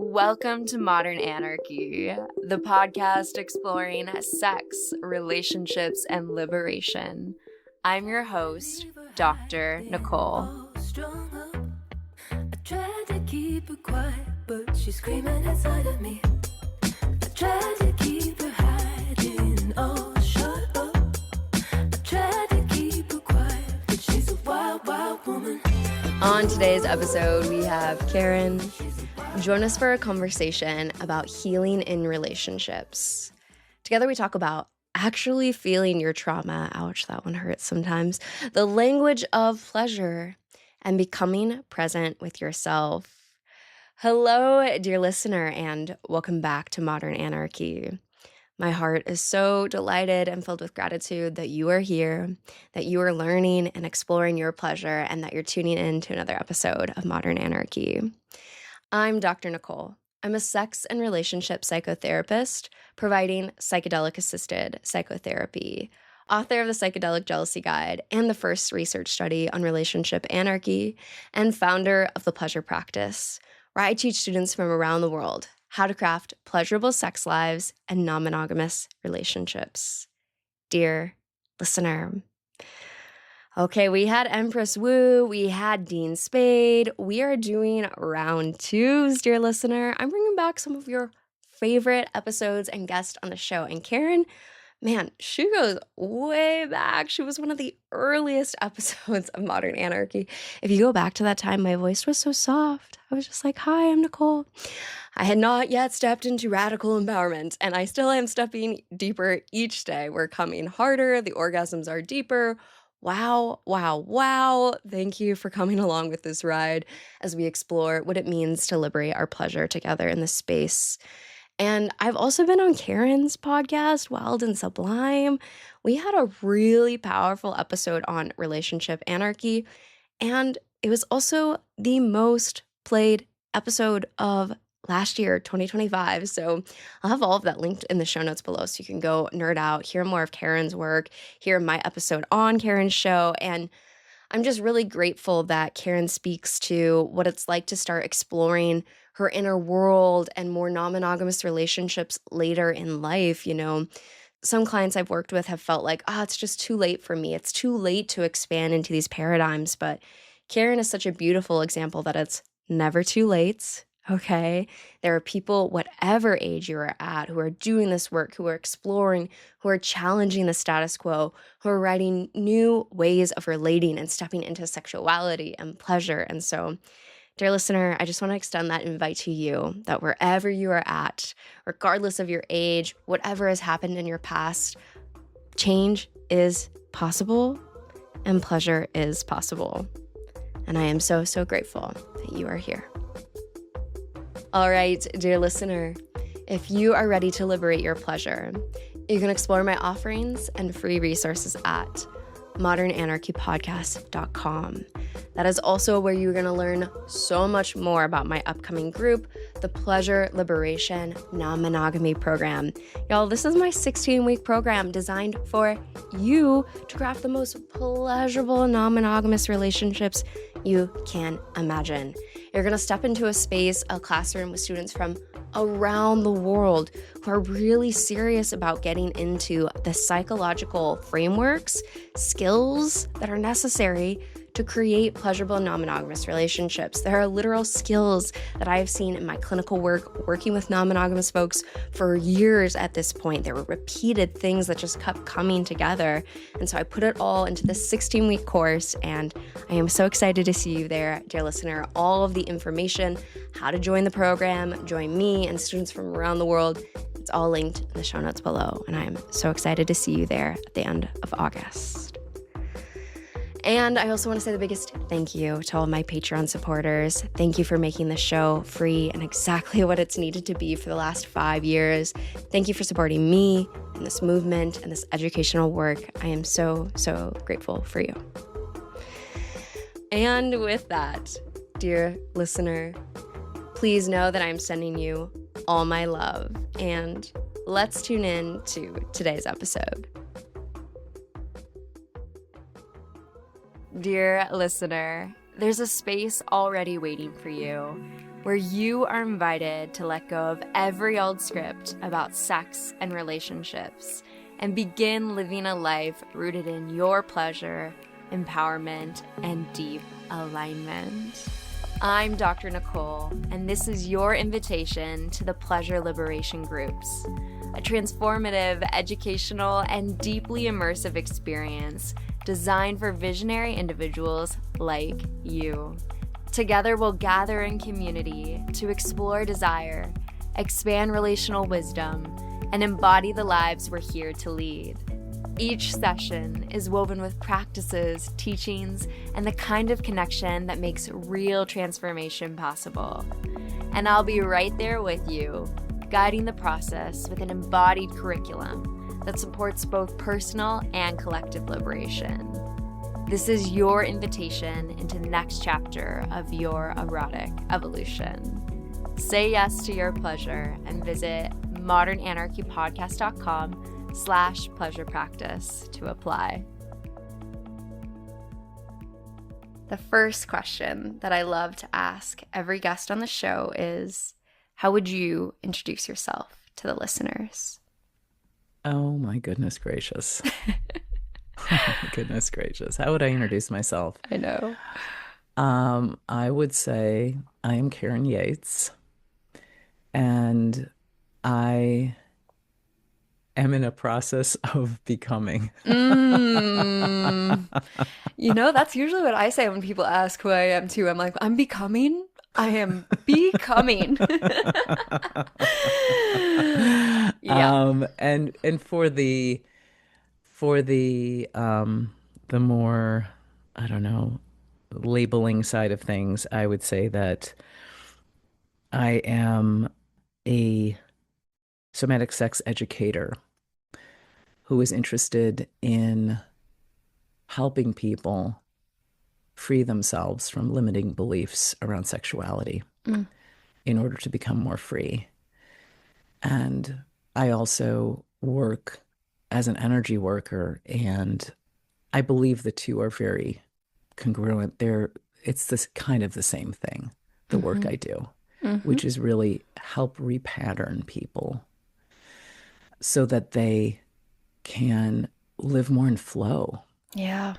Welcome to Modern Anarchy, the podcast exploring sex, relationships, and liberation. I'm your host, Dr. Nicole. I tried to keep her quiet, but she's screaming inside of me. I tried to keep her hiding, oh, shut up. I tried to keep her quiet, but she's a wild, wild woman. On today's episode, we have Karen. Join us for a conversation about healing in relationships. Together we talk about actually feeling your trauma, ouch, that one hurts sometimes, the language of pleasure, and becoming present with yourself. Hello, dear listener, and welcome back to Modern Anarchy. My heart is so delighted and filled with gratitude that you are here, that you are learning and exploring your pleasure, and that you're tuning in to another episode of Modern Anarchy. I'm Dr. Nicole. I'm a sex and relationship psychotherapist providing psychedelic-assisted psychotherapy, author of the Psychedelic Jealousy Guide and the first research study on relationship anarchy, and founder of The Pleasure Practice, where I teach students from around the world how to craft pleasurable sex lives and non-monogamous relationships. Dear listener, okay, we had Empress Wu, we had Dean Spade. We are doing round twos, dear listener. I'm bringing back some of your favorite episodes and guests on the show. And Karen, man, she goes way back. She was one of the earliest episodes of Modern Anarchy. If you go back to that time, my voice was so soft. I was just like, hi, I'm Nicole. I had not yet stepped into radical empowerment, and I still am stepping deeper each day. We're coming harder. The orgasms are deeper. Wow, wow, wow. Thank you for coming along with this ride as we explore what it means to liberate our pleasure together in this space. And I've also been on Karen's podcast, Wild and Sublime. We had a really powerful episode on relationship anarchy, and it was also the most played episode of last year, 2025. So I'll have all of that linked in the show notes below so you can go nerd out, hear more of Karen's work, hear my episode on Karen's show. And I'm just really grateful that Karen speaks to what it's like to start exploring her inner world and more non-monogamous relationships later in life. You know, some clients I've worked with have felt like, it's just too late for me. It's too late to expand into these paradigms. But Karen is such a beautiful example that it's never too late. Okay, there are people, whatever age you are at, who are doing this work, who are exploring, who are challenging the status quo, who are writing new ways of relating and stepping into sexuality and pleasure. And so, dear listener, I just want to extend that invite to you that wherever you are at, regardless of your age, whatever has happened in your past, change is possible and pleasure is possible. And I am so, so grateful that you are here. All right, dear listener, if you are ready to liberate your pleasure, you can explore my offerings and free resources at modernanarchypodcast.com. That is also where you're going to learn so much more about my upcoming group, the Pleasure Liberation Non-Monogamy Program. Y'all, this is my 16-week program designed for you to craft the most pleasurable non-monogamous relationships you can imagine. You're going to step into a space, a classroom with students from around the world who are really serious about getting into the psychological frameworks, skills that are necessary to create pleasurable non-monogamous relationships. There are literal skills that I've seen in my clinical work, working with non-monogamous folks for years at this point. There were repeated things that just kept coming together. And so I put it all into this 16-week course, and I am so excited to see you there, dear listener. All of the information, how to join the program, join me and students from around the world, it's all linked in the show notes below. And I'm so excited to see you there at the end of August. And I also want to say the biggest thank you to all of my Patreon supporters. Thank you for making this show free and exactly what it's needed to be for the last 5 years. Thank you for supporting me and this movement and this educational work. I am so, so grateful for you. And with that, dear listener, please know that I'm sending you all my love. And let's tune in to today's episode. Dear listener, there's a space already waiting for you. where you are invited to let go of every old script about sex and relationships and begin living a life rooted in your pleasure, empowerment, and deep alignment. I'm Dr. Nicole, and this is your invitation to the Pleasure Liberation Groups, a transformative, educational, and deeply immersive experience designed for visionary individuals like you. Together, we'll gather in community to explore desire, expand relational wisdom, and embody the lives we're here to lead. Each session is woven with practices, teachings, and the kind of connection that makes real transformation possible. And I'll be right there with you, guiding the process with an embodied curriculum that supports both personal and collective liberation. This is your invitation into the next chapter of your erotic evolution. Say yes to your pleasure and visit modernanarchypodcast.com/pleasure practice to apply. The first question that I love to ask every guest on the show is, how would you introduce yourself to the listeners? Oh my goodness gracious. Oh my goodness gracious. How would I introduce myself? I know. I would say I am Karen Yates, and I am in a process of becoming. That's usually what I say when people ask who I am too. I'm like, I'm becoming. I am becoming. Yeah. And for the more, I don't know, labeling side of things, I would say that I am a somatic sex educator who is interested in helping people free themselves from limiting beliefs around sexuality in order to become more free. And I also work as an energy worker, and I believe the two are very congruent. It's this kind of the same thing, the work I do, which is really help repattern people so that they can live more in flow. Yeah.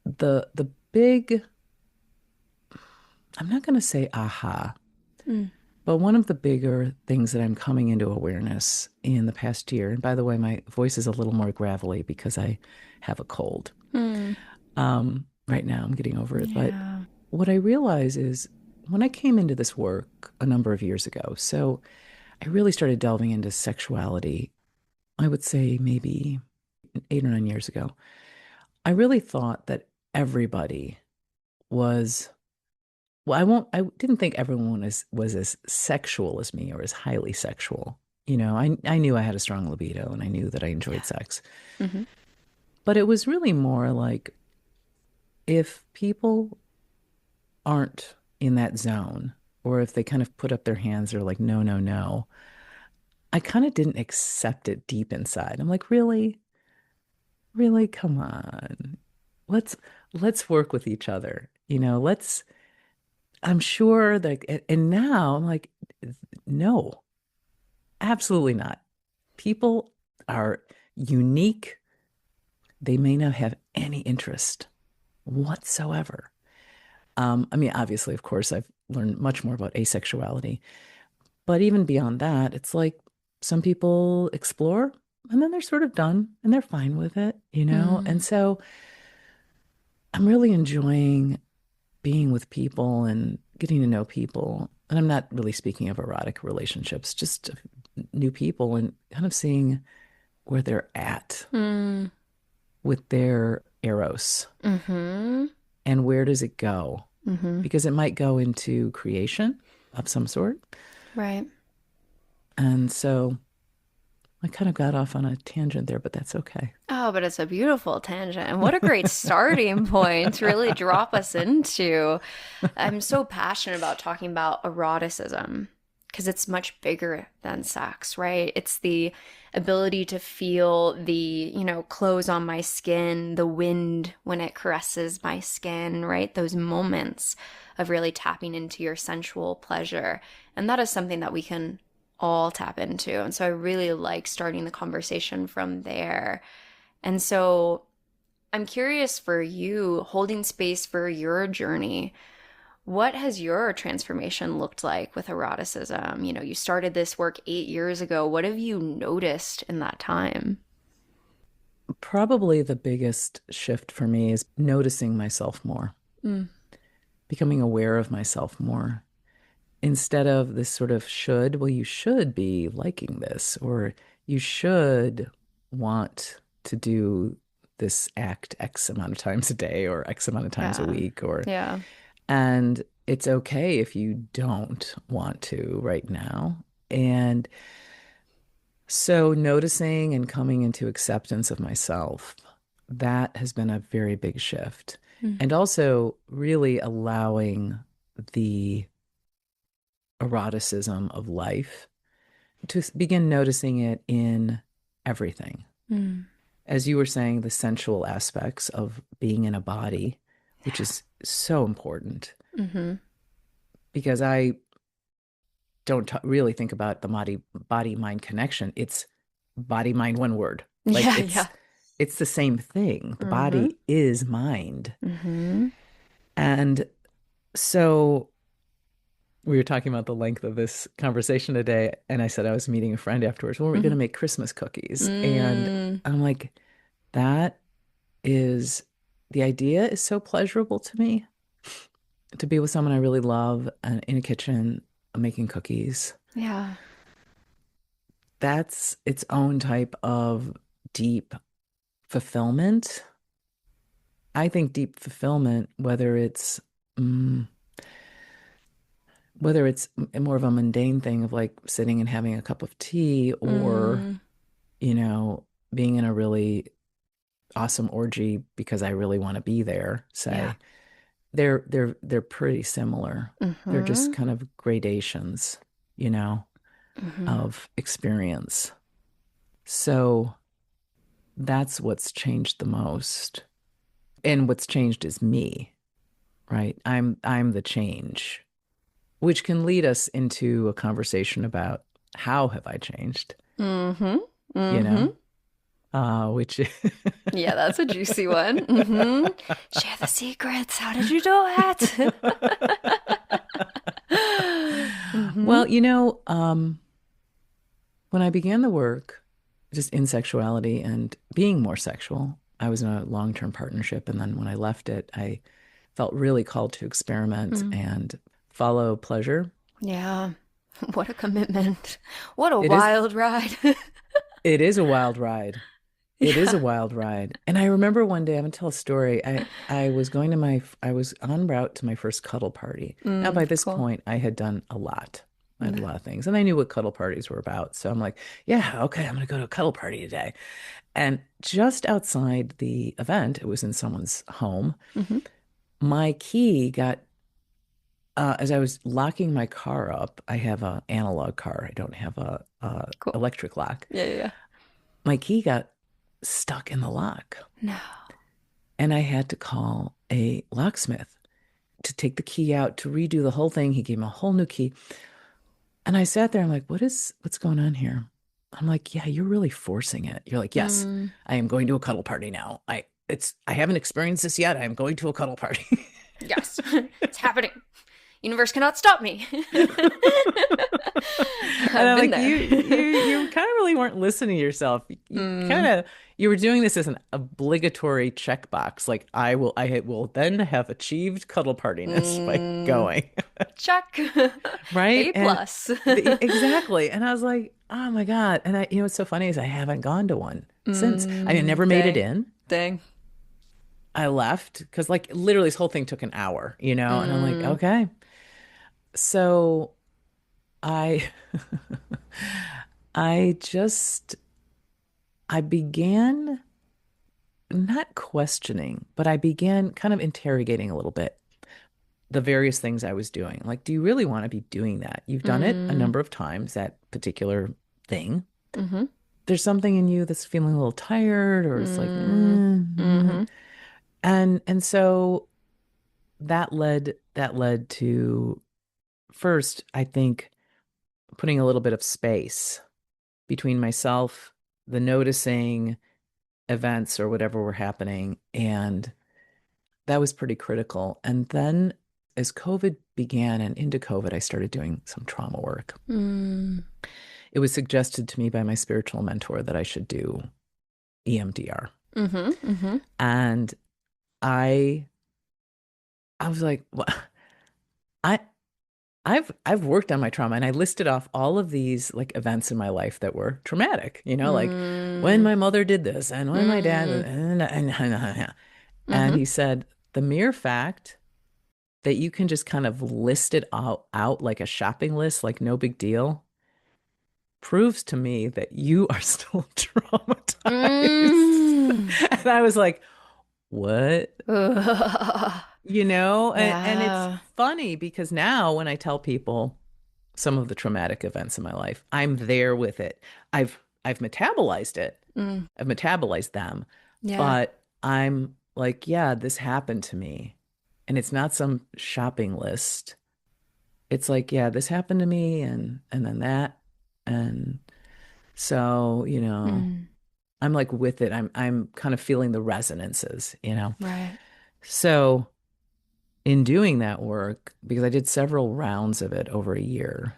The big, I'm not going to say aha, but one of the bigger things that I'm coming into awareness in the past year, and by the way, my voice is a little more gravelly because I have a cold. Right now, I'm getting over it. But what I realize is when I came into this work a number of years ago, so I really started delving into sexuality, I would say maybe 8 or 9 years ago. I really thought that everybody was, I didn't think everyone was as sexual as me or as highly sexual. I knew I had a strong libido and I knew that I enjoyed sex. But it was really more like, if people aren't in that zone, or if they kind of put up their hands, they're like, no, no, no, I kind of didn't accept it deep inside. I'm like, really? Really? Come on. Let's work with each other. I'm sure that, and now I'm like, no, absolutely not. People are unique. They may not have any interest whatsoever. Obviously, of course, I've learned much more about asexuality, but even beyond that, it's like some people explore and then they're sort of done and they're fine with it, And so I'm really enjoying being with people and getting to know people. And I'm not really speaking of erotic relationships, just new people, and kind of seeing where they're at with their eros. And where does it go? Because it might go into creation of some sort. Right. And so I kind of got off on a tangent there, but that's okay. Oh, but it's a beautiful tangent. And what a great starting point to really drop us into. I'm so passionate about talking about eroticism because it's much bigger than sex, right? It's the ability to feel the, clothes on my skin, the wind when it caresses my skin, right? Those moments of really tapping into your sensual pleasure. And that is something that we can all tap into. And so I really like starting the conversation from there. And so I'm curious for you, holding space for your journey. What has your transformation looked like with eroticism? You started this work 8 years ago. What have you noticed in that time? Probably the biggest shift for me is noticing myself more, Mm. becoming aware of myself more. Instead of this sort of should, well, you should be liking this, or you should want to do this act X amount of times a day or X amount of times a Yeah. week, or, Yeah. and it's okay if you don't want to right now. And so noticing and coming into acceptance of myself, that has been a very big shift. Mm. And also really allowing the eroticism of life to begin noticing it in everything. Mm. As you were saying, the sensual aspects of being in a body, which is so important Mm-hmm. because I don't really think about the body mind connection. It's body mind one word. Like Yeah, yeah. it's the same thing. The Mm-hmm. body is mind. Mm-hmm. And so we were talking about the length of this conversation today, and I said I was meeting a friend afterwards. Well, we're going Mm-hmm. to make Christmas cookies. And Mm. I'm like, that is the idea is so pleasurable to me to be with someone I really love and in a kitchen making cookies. Yeah. That's its own type of deep fulfillment. I think deep fulfillment, mm, whether it's more of a mundane thing of like sitting and having a cup of tea or, Mm. you know, being in a really awesome orgy because I really want to be there, Yeah. say, they're pretty similar. They're just Mm-hmm. kind of gradations, you know, Mm-hmm. of experience. So that's what's changed the most. And what's changed is me, right? I'm the change, which can lead us into a conversation about how have I changed, Mm-hmm. you Mm-hmm. know? Which Yeah, that's a juicy one. Mm-hmm. Share the secrets. How did you do it? Mm-hmm. well, when I began the work, just in sexuality and being more sexual, I was in a long-term partnership. And then when I left it, I felt really called to experiment Mm. and follow pleasure. Yeah. What a commitment. What a It is, wild ride. it is a wild ride. It is a Yeah. wild ride. And I remember one day, I'm gonna tell a story. I was en route to my first cuddle party. Now, Mm, by this cool. point, I had done a lot. I had a Yeah. lot of things, and I knew what cuddle parties were about. So I'm like, yeah, okay, I'm gonna go to a cuddle party today. And just outside the event, it was in someone's home. Mm-hmm. My key got, as I was locking my car up, I have an analog car. I don't have a Cool. electric lock. Yeah, yeah, yeah. My key got stuck in the lock. No. And I had to call a locksmith to take the key out to redo the whole thing. He gave me a whole new key. And I sat there, I'm like, what's going on here? I'm like, yeah, you're really forcing it. You're like, yes, Mm, I am going to a cuddle party now. I haven't experienced this yet. I am going to a cuddle party. yes. It's happening. Universe cannot stop me. And I've I'm been like, there. you kind of really weren't listening to yourself. Mm, You were doing this as an obligatory checkbox. Like I will then have achieved cuddle partiness by mm, going. check. Right? A And plus. exactly. And I was like, oh my God. And what's so funny is I haven't gone to one since. I never made it Dang. in. Dang. I left because like literally this whole thing took an hour, and I'm like, Mm, okay. So I I just I began not questioning, but I began kind of interrogating a little bit. the various things I was doing. Like, do you really want to be doing that? You've done it a Mm, number of times, that particular thing. mm-hmm. There's something in you that's feeling a little tired, or it's like, Mm, mm-hmm. and so that led to, first, I think, putting a little bit of space between myself, the noticing events or whatever were happening, and that was pretty critical. And then as COVID began and into COVID, I started doing some trauma work. Mm, It was suggested to me by my spiritual mentor that I should do EMDR. mm-hmm. Mm-hmm. And I I was like, what? I I've worked on my trauma, and I listed off all of these like events in my life that were traumatic, like when Mm, my mother did this and when my dad, mm, and mm-hmm. he said the mere fact that you can just kind of list it out like a shopping list, like no big deal, proves to me that you are still traumatized. Mm. And I was like, what? Ugh. And it's Yeah. funny because now when I tell people some of the traumatic events in my life, I'm there with it. I've metabolized it. Mm, I've metabolized them, yeah. but I'm like, yeah, this happened to me. And it's not some shopping list. It's like, yeah, this happened to me, and then that. And so, Mm, I'm like with it. I'm kind of feeling the resonances. right. So in doing that work, because I did several rounds of it over a year,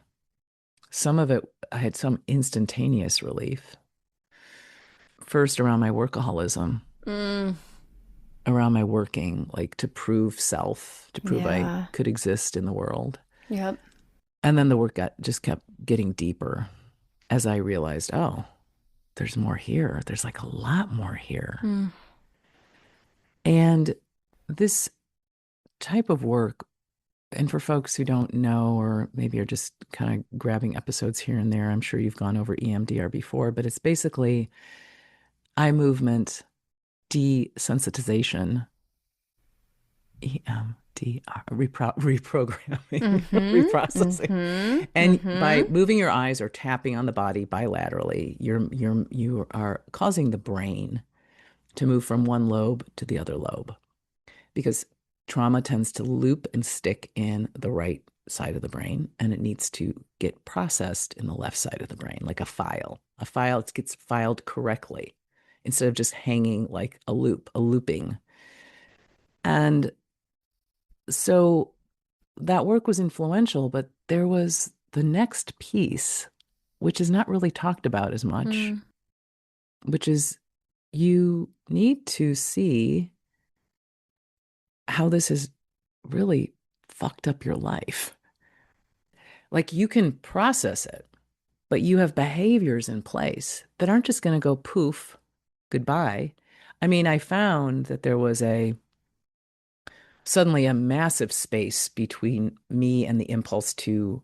some of it I had some instantaneous relief. First around my workaholism, Mm, around my working, like to prove self, to prove I yeah. could exist in the world. Yep. And then the work just kept getting deeper as I realized, oh, there's more here. There's like a lot more here. Mm, And this type of work, and for folks who don't know, or maybe are just kind of grabbing episodes here and there, I'm sure you've gone over EMDR before, but it's basically eye movement desensitization, reprogramming, mm-hmm. reprocessing. Mm-hmm. And Mm-hmm. by moving your eyes or tapping on the body bilaterally, you are causing the brain to move from one lobe to the other lobe, because trauma tends to loop and stick in the right side of the brain, and it needs to get processed in the left side of the brain, like a file. A file, it gets filed correctly instead of just hanging like a looping. And so that work was influential, but there was the next piece, which is not really talked about as much, Mm, which is you need to see how this has really fucked up your life. Like, you can process it, but you have behaviors in place that aren't just going to go poof, goodbye. I mean, I found that there was suddenly a massive space between me and the impulse to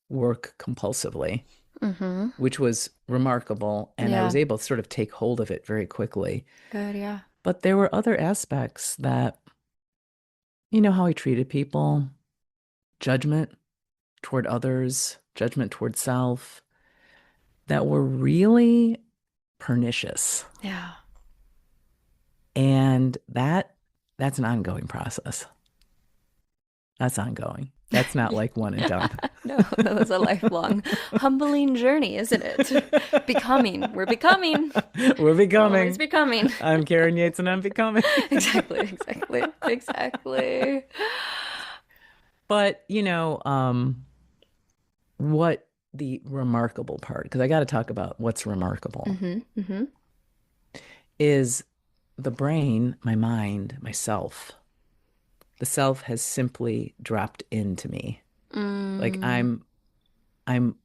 work compulsively, mm-hmm. which was remarkable. And I was Yeah. able to sort of take hold of it very quickly. Good. Yeah. But there were other aspects that, how I treated people, judgment toward others, judgment toward self, that were really pernicious. Yeah. And that's an ongoing process. That's ongoing. That's not like one and done. No, that was a lifelong, humbling journey, isn't it? Becoming. We're becoming. We're Always becoming. becoming. I'm Karen Yates and I'm becoming. Exactly, exactly, exactly. But, what the remarkable part, because I got to talk about what's remarkable, Mm-hmm, mm-hmm. is the brain, my mind, myself. The self has simply dropped into me. Like Mm, I'm,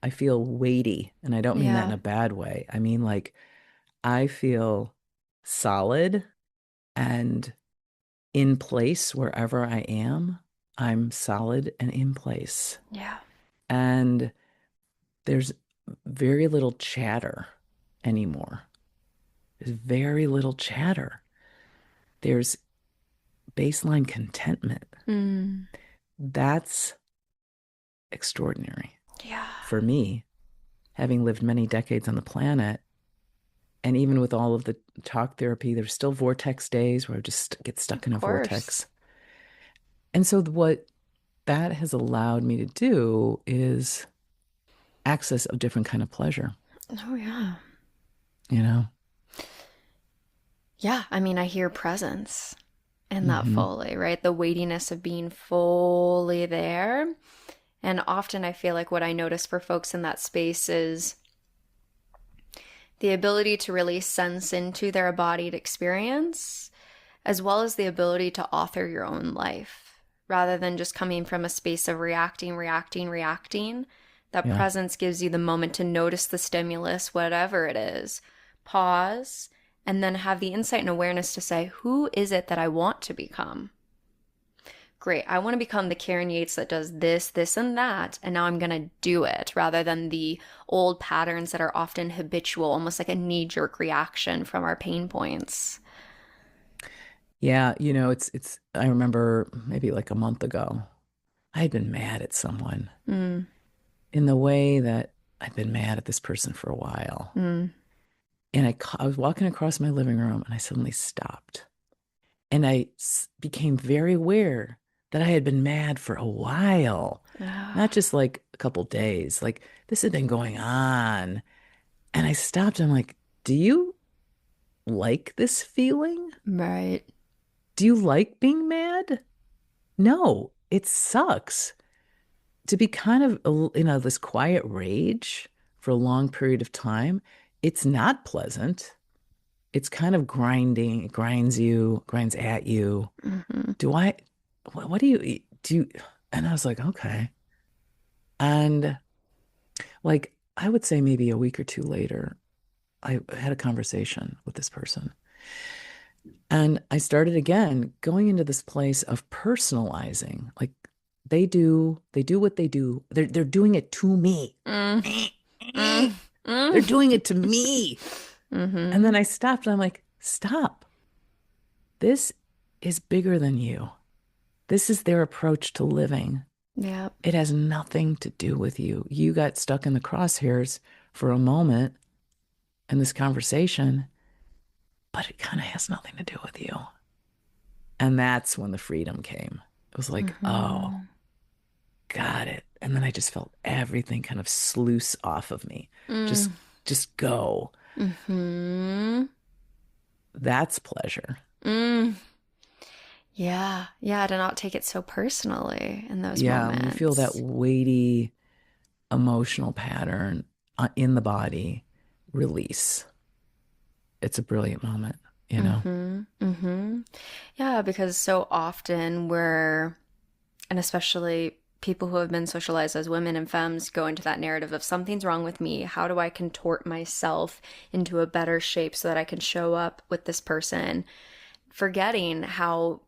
I feel weighty, and I don't mean that in yeah, a bad way. I mean, like, I feel solid and in place wherever I am. I'm solid and in place. yeah, And there's very little chatter anymore. There's very little chatter. There's baseline contentment. Mm. That's extraordinary Yeah. for me, having lived many decades on the planet. And even with all of the talk therapy, there's still vortex days where I just get stuck in Of a course. vortex. And so what that has allowed me to do is access a different kind of pleasure, Oh, yeah. you know? Yeah. I mean, I hear presence in that Mm-hmm. fully, right? The weightiness of being fully there. And often I feel like what I notice for folks in that space is the ability to really sense into their embodied experience, as well as the ability to author your own life rather than just coming from a space of reacting, reacting, reacting. That Yeah. presence gives you the moment to notice the stimulus, whatever it is, pause, and then have the insight and awareness to say, who is it that I want to become? Great, I want to become the Karen Yates that does this, this, and that, and now I'm going to do it rather than the old patterns that are often habitual, almost like a knee jerk reaction from our pain points. Yeah, I remember maybe like a month ago, I had been mad at someone Mm, in the way that I'd been mad at this person for a while. mm. And I was walking across my living room and I suddenly stopped. And became very aware that I had been mad for a while, not Ah, just like a couple days. Like this had been going on. And I stopped. I'm like, do you like this feeling? right. Do you like being mad? No, it sucks to be kind of, this quiet rage for a long period of time. It's not pleasant. It's kind of grinding. It grinds at you. Hmm. Do I, what do you, and I was like, okay. And like, I would say maybe a week or two later, I had a conversation with this person. And I started again going into this place of personalizing. Like they do what they do. They're doing it to me. Mm, mm, They're mm. doing it to me. And Hmm. then I stopped and I'm like, stop. This is bigger than you. This is their approach to living. Yeah. It has nothing to do with you. You got stuck in the crosshairs for a moment in this conversation, but it kind of has nothing to do with you. And that's when the freedom came. It was like, oh, Hmm. got it. And then I just felt everything kind of sluice off of me. Just Mm. just go. Hmm. That's pleasure. Mm. Yeah. Yeah. To not take it so personally in those Yeah, when you feel that moments. weighty emotional pattern in the body release. It's a brilliant moment, you know? Hmm. Hmm. Yeah. Because so often and especially people who have been socialized as women and femmes go into that narrative of something's wrong with me. How do I contort myself into a better shape so that I can show up with this person? Forgetting how,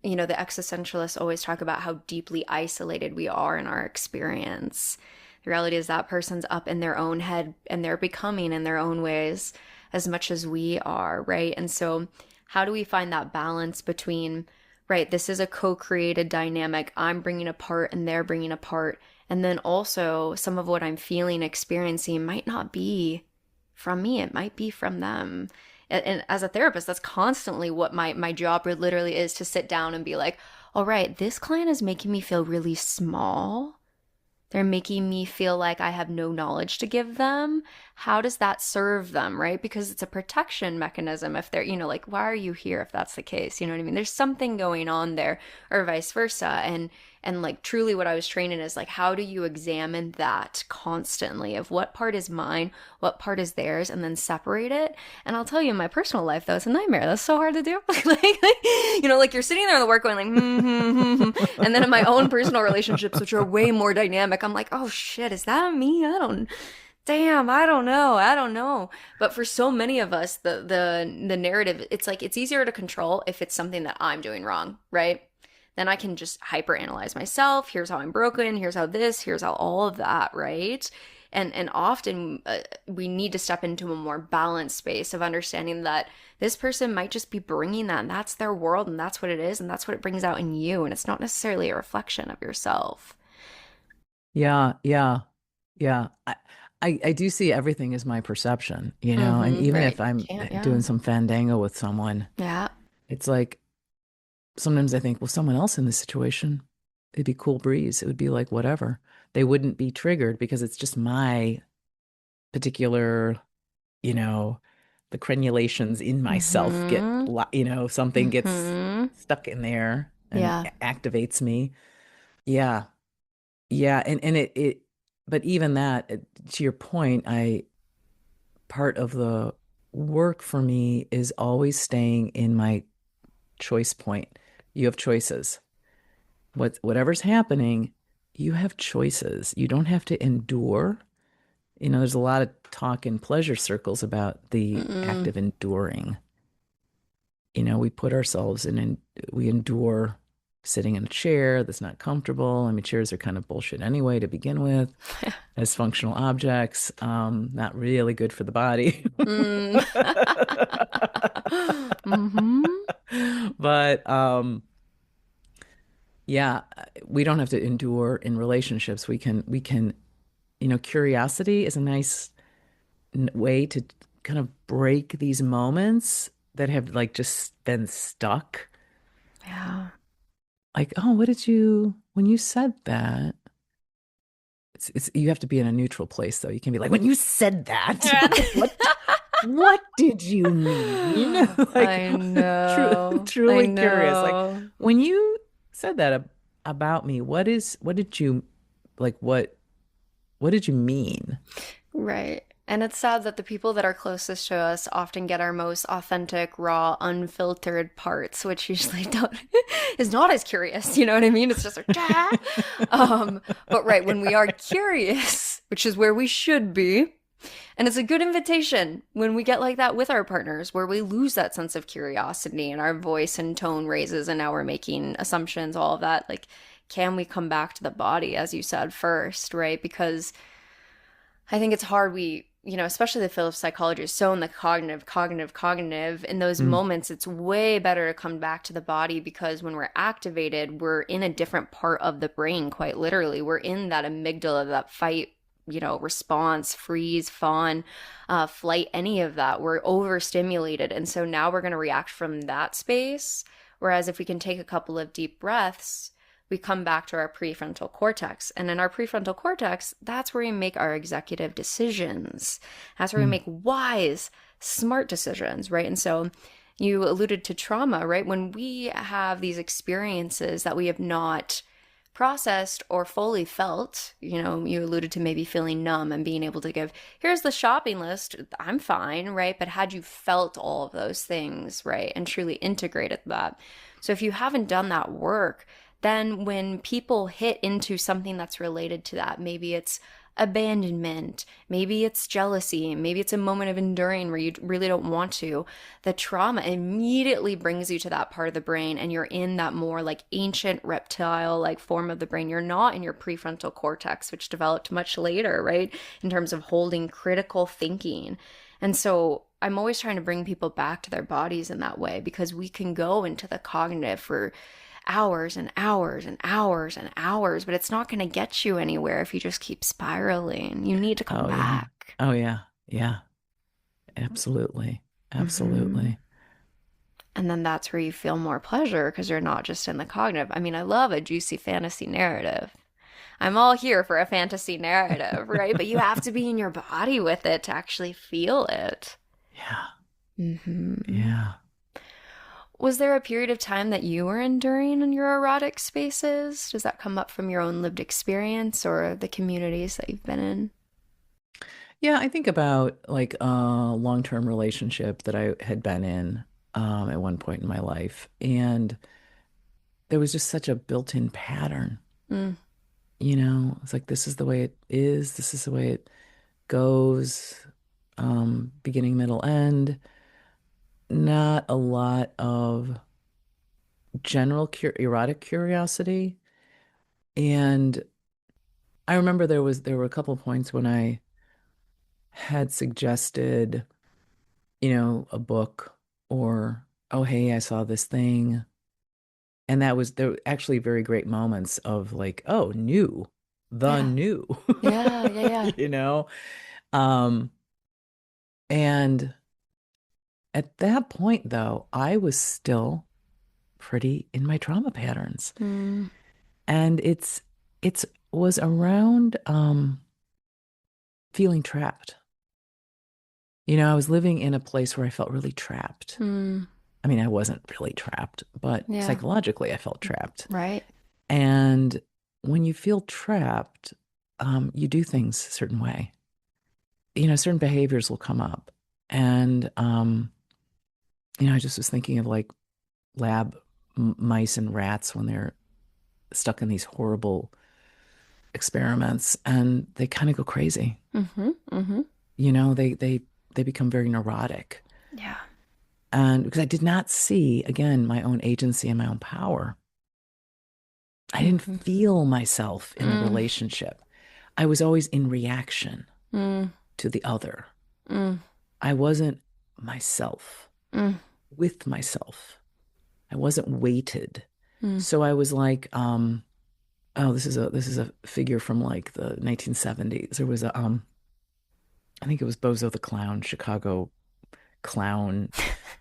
the existentialists always talk about how deeply isolated we are in our experience. The reality is that person's up in their own head and they're becoming in their own ways as much as we are, right? And so, how do we find that balance between, right, this is a co created dynamic, I'm bringing a part and they're bringing a part. And then also, some of what I'm feeling, experiencing might not be from me, it might be from them. And as a therapist, that's constantly what my job literally is, to sit down and be like, all right, this client is making me feel really small. They're making me feel like I have no knowledge to give them. How does that serve them, right? Because it's a protection mechanism if they're, like, why are you here if that's the case? You know what I mean? There's something going on there, or vice versa. And like truly what I was trained in is like, how do you examine that constantly of what part is mine, what part is theirs, and then separate it? And I'll tell you, in my personal life, though, it's a nightmare. That's so hard to do. Like you're sitting there in the work going like, and then in my own personal relationships, which are way more dynamic, I'm like, oh shit, is that me? Damn, I don't know. I don't know. But for so many of us, the narrative, it's like it's easier to control if it's something that I'm doing wrong, right? then I can just hyperanalyze myself. Here's how I'm broken. Here's how this. Here's how all of that, right? And often we need to step into a more balanced space of understanding that this person might just be bringing that, and that's their world, and that's what it is, and that's what it brings out in you, and it's not necessarily a reflection of yourself. Yeah, yeah, yeah. I do see everything as my perception, and even Right. if I'm Can't, yeah. doing some fandango with someone, Yeah. it's like sometimes I think, well, someone else in this situation, it'd be cool breeze. It would be like whatever. They wouldn't be triggered because it's just my particular, you know, the crenulations in myself get, Mm-hmm. something gets Mm-hmm. stuck in there and Yeah. activates me. Yeah. Yeah. And but even that, to your point, part of the work for me is always staying in my choice point. You have choices. Whatever's happening, you have choices. You don't have to endure. There's a lot of talk in pleasure circles about the act Mm-mm. of enduring. We put ourselves in and we endure sitting in a chair that's not comfortable. I mean, chairs are kind of bullshit anyway to begin with, as functional objects, not really good for the body. Mm. Mm-hmm. But yeah, we don't have to endure in relationships. We can, curiosity is a nice way to kind of break these moments that have like just been stuck. Yeah. Like, oh, when you said that, you have to be in a neutral place though. You can be like, when you said that, what did you mean? Like, I know. I truly curious. Like, know. when you said that about me, what did you, like, what did you mean? Right. And it's sad that the people that are closest to us often get our most authentic, raw, unfiltered parts, which usually don't is not as curious. You know what I mean? It's just like, "Ah." But right, when we are curious, which is where we should be, and it's a good invitation when we get like that with our partners, where we lose that sense of curiosity and our voice and tone raises, and now we're making assumptions, all of that. Like, can we come back to the body, as you said first, right? Because I think it's hard. Especially the field of psychology is so in the cognitive, cognitive, cognitive. In those Mm. moments, it's way better to come back to the body because when we're activated, we're in a different part of the brain, quite literally. We're in that amygdala, that fight, response, freeze, fawn, flight, any of that. We're overstimulated. And so now we're going to react from that space. Whereas if we can take a couple of deep breaths, we come back to our prefrontal cortex. And in our prefrontal cortex, that's where we make our executive decisions. That's where we Mm. make wise, smart decisions, right? And so you alluded to trauma, right? When we have these experiences that we have not processed or fully felt, you alluded to maybe feeling numb and being able to give, here's the shopping list, I'm fine, right? But had you felt all of those things, right? And truly integrated that. So if you haven't done that work, then when people hit into something that's related to that, maybe it's abandonment, maybe it's jealousy, maybe it's a moment of enduring where you really don't want to, the trauma immediately brings you to that part of the brain and you're in that more like ancient reptile like form of the brain. You're not in your prefrontal cortex, which developed much later, right? In terms of holding critical thinking. And so I'm always trying to bring people back to their bodies in that way because we can go into the cognitive for hours and hours and hours and hours, but it's not going to get you anywhere if you just keep spiraling. You need to come Oh yeah. back. Oh yeah. Yeah. Absolutely. Hmm. Absolutely. And then that's where you feel more pleasure because you're not just in the cognitive. I mean, I love a juicy fantasy narrative. I'm all here for a fantasy narrative, right? But you have to be in your body with it to actually feel it. Yeah. Hmm. Yeah. Was there a period of time that you were enduring in your erotic spaces? Does that come up from your own lived experience or the communities that you've been in? Yeah, I think about like a long-term relationship that I had been in at one point in my life. And there was just such a built-in pattern. Mm. It's like this is the way it is, this is the way it goes, beginning, middle, end. Not a lot of general erotic curiosity. And I remember there were a couple of points when I had suggested, a book or, oh, hey, I saw this thing. And there were actually very great moments of like, oh, new, the Yeah. new, Yeah, yeah, yeah. you know? Um, and at that point, though, I was still pretty in my trauma patterns. Mm, And it's was around feeling trapped. I was living in a place where I felt really trapped. mm, I mean, I wasn't really trapped, but yeah. psychologically I felt trapped. Right. And when you feel trapped, you do things a certain way. Certain behaviors will come up. And, I just was thinking of like lab mice and rats when they're stuck in these horrible experiments and they kind of go crazy. Mm-hmm. Mm-hmm. They become very neurotic. Yeah. And because I did not see, again, my own agency and my own power, I didn't Mm-hmm. feel myself in the Mm, relationship. I was always in reaction mm, to the other. mm, I wasn't myself mm, with myself. I wasn't weighted. mm. So I was like, oh, this is a figure from like the 1970s. There was I think it was Bozo the Clown, Chicago clown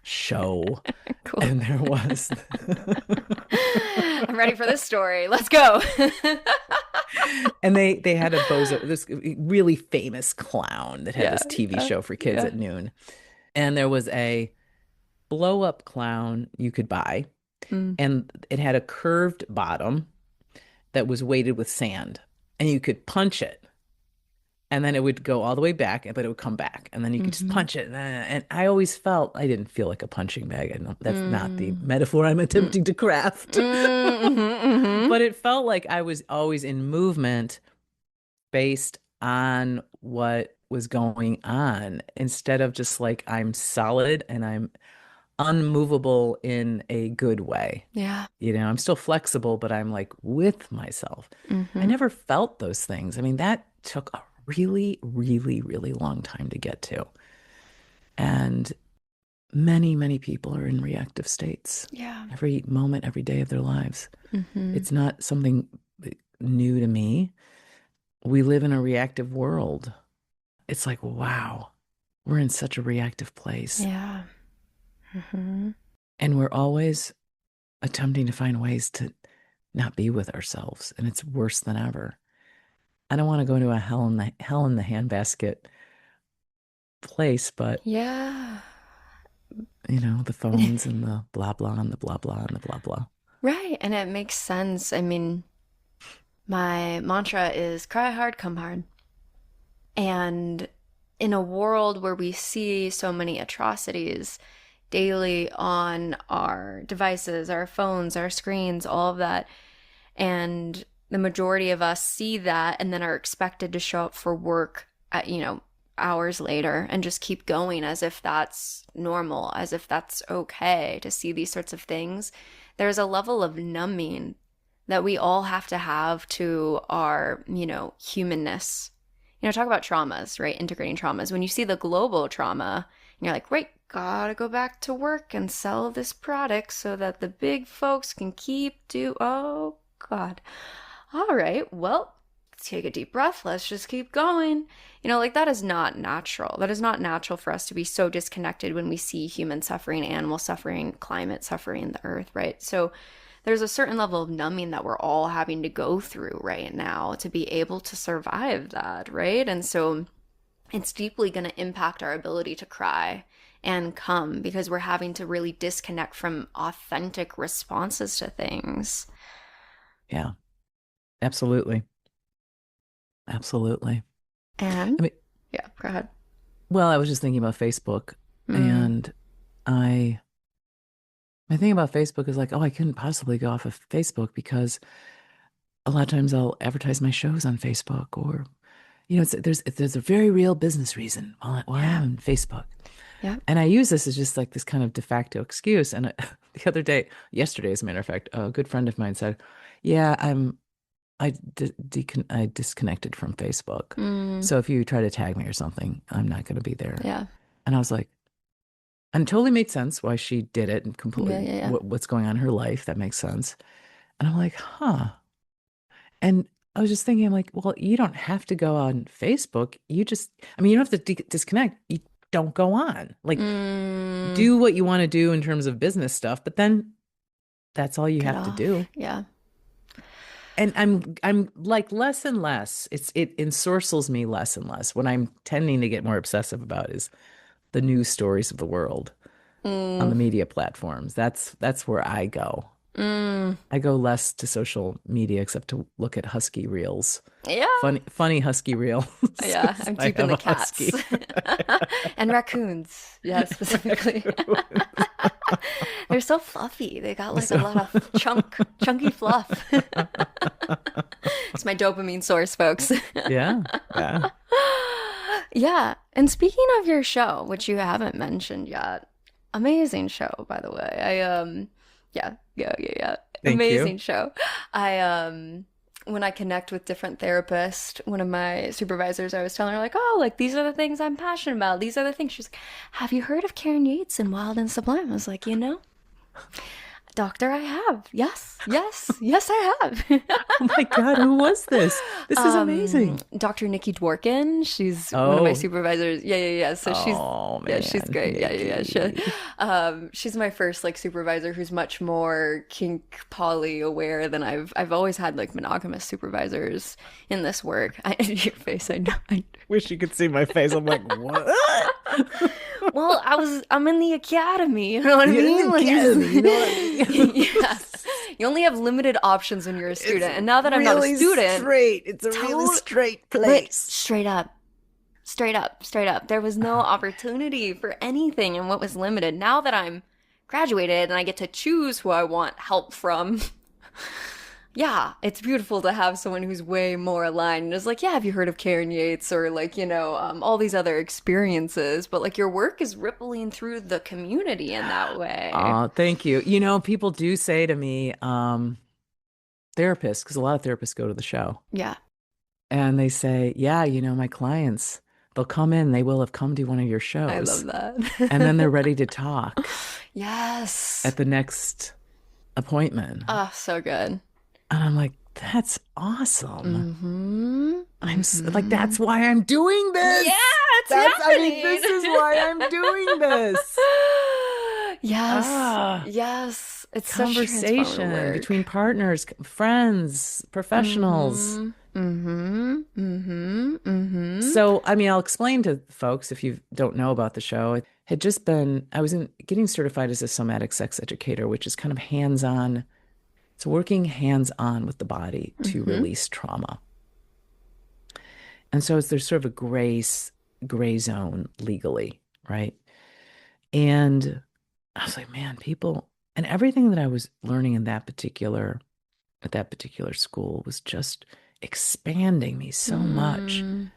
show. Cool. And there was I'm ready for this story. Let's go. and they had a Bozo, this really famous clown that had Yeah, this TV yeah, show for kids yeah. at noon. And there was a blow up clown you could buy, Mm. and it had a curved bottom that was weighted with sand, and you could punch it. And then it would go all the way back, but it would come back, and then you could just Mm-hmm. punch it. And I always felt I didn't feel like a punching bag. I don't, that's not the Mm. metaphor I'm Mm. attempting to craft. Mm-hmm. Mm-hmm. But it felt like I was always in movement based on what was going on instead of just like I'm solid and I'm unmovable in a good way. Yeah. I'm still flexible, but I'm like with myself. I Mm-hmm. never felt those things. I mean, that took a really, really, really long time to get to. And many, many people are in reactive states Yeah. every moment, every day of their lives. Mm-hmm. It's not something new to me. We live in a reactive world. It's like, wow, we're in such a reactive place. Yeah. Mm-hmm. And we're always attempting to find ways to not be with ourselves. And it's worse than ever. I don't want to go to a hell in the handbasket place, but Yeah. the phones and the blah blah and the blah blah and the blah blah. Right. And it makes sense. I mean, my mantra is cry hard, come hard. And in a world where we see so many atrocities daily on our devices, our phones, our screens, all of that, and the majority of us see that and then are expected to show up for work at, hours later and just keep going as if that's normal, as if that's okay to see these sorts of things. There's a level of numbing that we all have to our, humanness. Talk about traumas, right? Integrating traumas. When you see the global trauma, and you're like, right, gotta go back to work and sell this product so that the big folks can oh, God. All right, well, let's take a deep breath. Let's just keep going. Like that is not natural. That is not natural for us to be so disconnected when we see human suffering, animal suffering, climate suffering, the earth, right? So there's a certain level of numbing that we're all having to go through right now to be able to survive that, right? And so it's deeply going to impact our ability to cry and come because we're having to really disconnect from authentic responses to things. Yeah, absolutely. Absolutely. And I mean, yeah, go ahead. well, I was just thinking about Facebook, Mm, and I my thing about Facebook is like, oh, I couldn't possibly go off of Facebook because a lot of times I'll advertise my shows on Facebook, or there's a very real business reason why yeah. I'm on Facebook. Yeah. And I use this as just like this kind of de facto excuse. And the other day, yesterday, as a matter of fact, a good friend of mine said, "Yeah, I disconnected from Facebook. Mm, So if you try to tag me or something, I'm not going to be there." yeah. And I was like, and it totally made sense why she did it and Yeah, completely yeah, yeah. what's going on in her life. That makes sense. And I'm like, huh. And I was just thinking, I'm like, well, you don't have to go on Facebook. I mean, you don't have to disconnect. You don't go on. Like, Mm, do what you want to do in terms of business stuff, but then that's all you get have to off. do. Yeah. And I'm like less and less. It ensorcels me less and less. What I'm tending to get more obsessive about is the news stories of the world on Mm, the media platforms. That's where I go. mm, I go less to social media except to look at husky reels. yeah. Funny husky reels. Yeah. 'Cause I'm I deep in have the a cats husky. and raccoons. Yeah, specifically. Raccoon. They're so fluffy. They got like a So lot of chunky fluff. It's my dopamine source, folks. yeah, yeah. Yeah. And speaking of your show, which you haven't mentioned yet, amazing show, by the way. Yeah. Thank you. Amazing show. I when I connect with different therapists, one of my supervisors, I was telling her like, oh, like these are the things I'm passionate about. These are the things. She's like, have you heard of Karen Yates and Wild and Sublime? I was like, Doctor, I have. Yes, I have. Oh my God, who was this? This is amazing. Dr. Nikki Dworkin, she's one of my Oh, supervisors. Yeah. So oh she's man, great. Yeah. Nikki. She's my first like supervisor who's much more kink poly aware than I've always had like monogamous supervisors in this work. Your face, I know. Wish you could see my face. I'm like, what? Well, I'm in the academy, you know what I You're in mean? the Like, academy, you know what I mean? yeah. You only have limited options when you're a student. It's And now that I'm not a really student, straight. It's a really straight but place. straight up. There was no opportunity for anything in what was limited. Now that I'm graduated and I get to choose who I want help from, yeah, it's beautiful to have someone who's way more aligned and is like, yeah, have you heard of Karen Yates or like, all these other experiences? But like your work is rippling through the community in that way. Oh, thank you. You know, people do say to me, therapists, because a lot of therapists go to the show, Yeah, and they say, yeah, my clients, they'll come in, they will have come to one of your I love shows, and then that. they're ready to talk Yes. at the next appointment. Oh, so good. And I'm like, that's awesome. Mm-hmm. Like, Mm-hmm. that's why I'm doing this. Yeah, it's I mean, this is happening. why I'm doing this. Yes. Ah, Yes. It's such transformative conversation work. between partners, friends, professionals. Mm-hmm. Mm-hmm. Mm-hmm. Mm-hmm. So, I mean, I'll explain to folks if you don't know about the show. It had just been, I was getting certified as a somatic sex educator, which is kind of hands-on. It's working hands-on with the body to Mm-hmm. release trauma. And so there's sort of a gray zone legally, right? And I was like, man, people, and everything that I was learning at that particular school was just expanding me so much. Mm.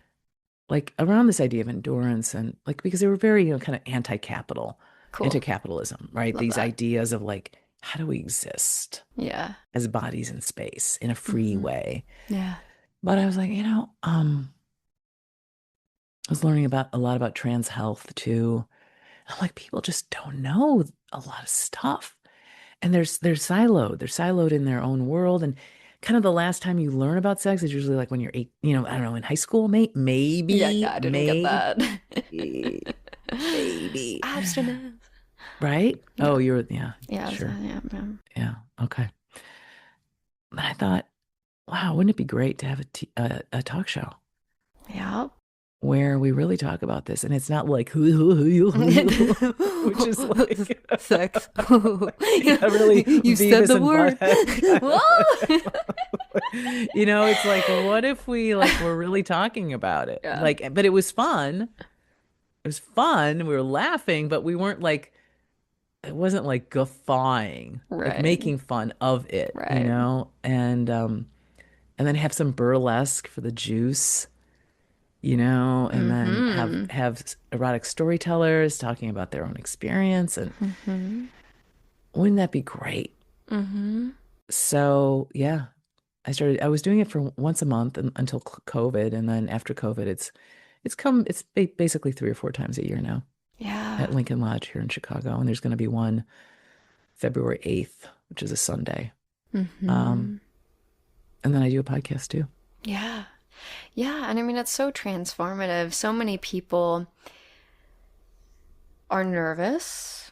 Like around this idea of endurance and like because they were very, kind of Cool. anti-capitalism, right? Love These that. ideas of like, how do we exist Yeah. as bodies in space in a free Mm-hmm. way? Yeah. But I was like, I was learning about a lot about trans health too. I'm like, people just don't know a lot of stuff. And they're siloed. They're siloed in their own world. And kind of the last time you learn about sex is usually like when you're eight, I don't know, in high school, Yeah, I didn't get maybe, that. maybe. Abstinence. Right? Yeah. Oh, yeah, Yeah, sure. yeah. Yeah. Okay. But I thought, wow, wouldn't it be great to have a talk show Yeah. where we really talk about this? And it's not like, which is like, Sex. yeah, really You said Beavis the and word. Butthead. Whoa. It's like, well, what if we like were really talking about it? Yeah. Like, but it was fun. It was fun. We were laughing, but we weren't like, it wasn't like guffawing, like Right. making fun of it, Right. And then have some burlesque for the juice. and then Mm-hmm. have erotic storytellers talking about their own experience. And Mm-hmm. wouldn't that be great? Mm-hmm. So, yeah, I was doing it for once a month until COVID. And then after COVID, it's basically 3 or 4 times a year now Yeah. at Lincoln Lodge here in Chicago. And there's going to be one February 8th, which is a Sunday. Um, Mm-hmm. and then I do a podcast too. Yeah. Yeah. And I mean, it's so transformative. So many people are nervous.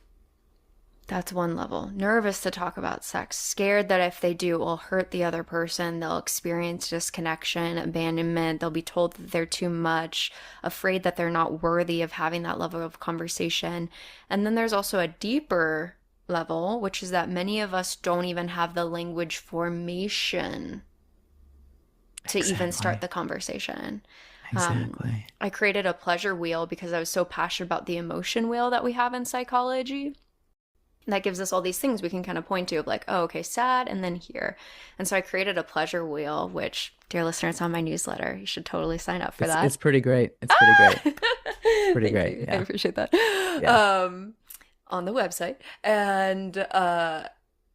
That's one level. Nervous to talk about sex, scared that if they do, it will hurt the other person. They'll experience disconnection, abandonment. They'll be told that they're too much, afraid that they're not worthy of having that level of conversation. And then there's also a deeper level, which is that many of us don't even have the language formation to even start Exactly. the conversation. Exactly. I created a pleasure wheel because I was so passionate about the emotion wheel that we have in psychology. That gives us all these things we can kind of point to of like, oh, okay, sad, and then here. And so I created a pleasure wheel, which, dear listeners, on my newsletter, you should totally sign up for that. It's pretty great. It's pretty great. It's pretty Thank great. you. I Yeah. appreciate that. Yeah. On the website. And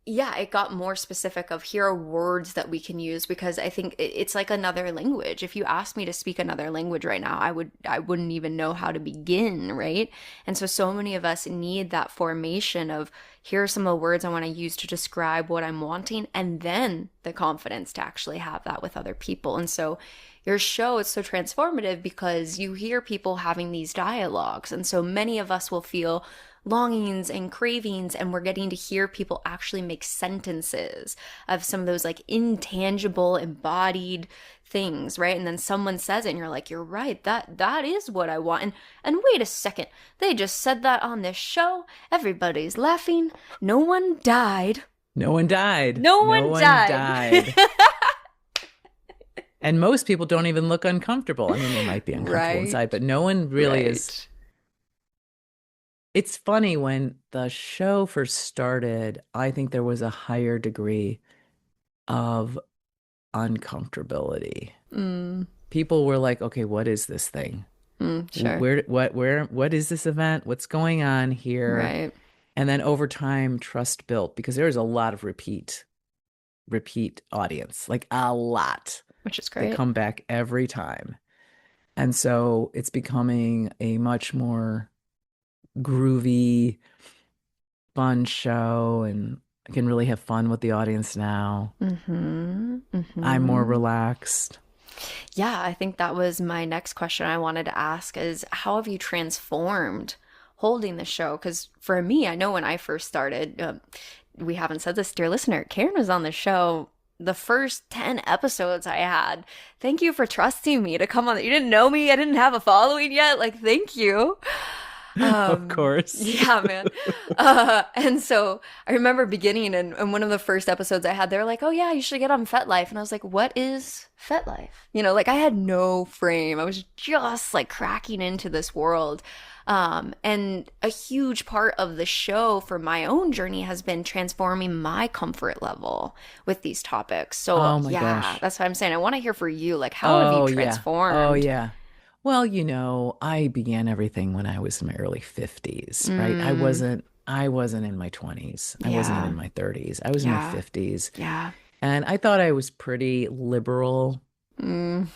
yeah, it got more specific of here are words that we can use because I think it's like another language. If you asked me to speak another language right now, I wouldn't even know how to begin, right? And so many of us need that formation of here are some of the words I want to use to describe what I'm wanting, and then the confidence to actually have that with other people. And so your show is so transformative because you hear people having these dialogues. And so many of us will feel longings and cravings, and we're getting to hear people actually make sentences of some of those like intangible embodied things, right? And then someone says it and you're like, you're right, that is what I want. And wait a second, they just said that on this show, everybody's laughing, no one died. No one died. No No one one died. died. And most people don't even look uncomfortable. I mean, they might be uncomfortable Right. inside, but no one really is. Right. It's funny when the show first started, I think there was a higher degree of uncomfortability. Mm, People were like, okay, what is this thing? sure. What is this event? What's going on here? Right. And then over time, trust built because there is a lot of repeat audience, like a lot. Which is They great. come back every time. And so it's becoming a much more groovy, fun show, and I can really have fun with the audience now. Mm-hmm. I'm more Mm-hmm. relaxed. Yeah, I think that was my next question I wanted to ask is how have you transformed holding the show? Because for me, I know when I first started, we haven't said this, dear listener, Karen was on the show the first 10 episodes I had. Thank you for trusting me to come on. You didn't know me. I didn't have a following yet. Like, thank you. Of course. Yeah, man. And so I remember beginning and one of the first episodes I had, they were like, oh yeah, you should get on FetLife. And I was like, what is FetLife? Like I had no frame. I was just like cracking into this world. And a huge part of the show for my own journey has been transforming my comfort level with these topics. So Oh my yeah, gosh. that's what I'm saying. I want to hear for you, like, how have Oh you yeah. Oh transformed? yeah. Well, I began everything when I was in my early 50s, right? Mm, I wasn't in my 20s. I wasn't even yeah, in my 30s. I was in my yeah, 50s. yeah. And I thought I was pretty liberal. Mm.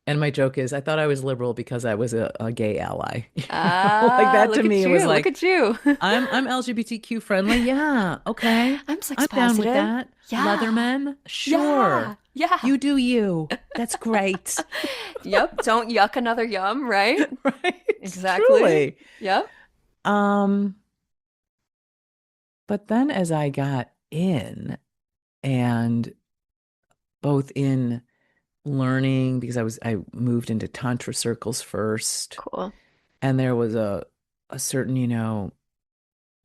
And my joke is, I thought I was liberal because I was a gay ally. Like Ah, that to look at me was you. Look like, at you. I'm LGBTQ friendly. Yeah, okay. I'm sex I'm down with positive. that. Yeah. Leatherman, Yeah. sure. Yeah. You do you. That's great. Yep. Don't yuck another yum, right? Right? Exactly. Truly. Yep. Um, but then as I got in and both in learning because I moved into tantra circles first, Cool. and there was a certain,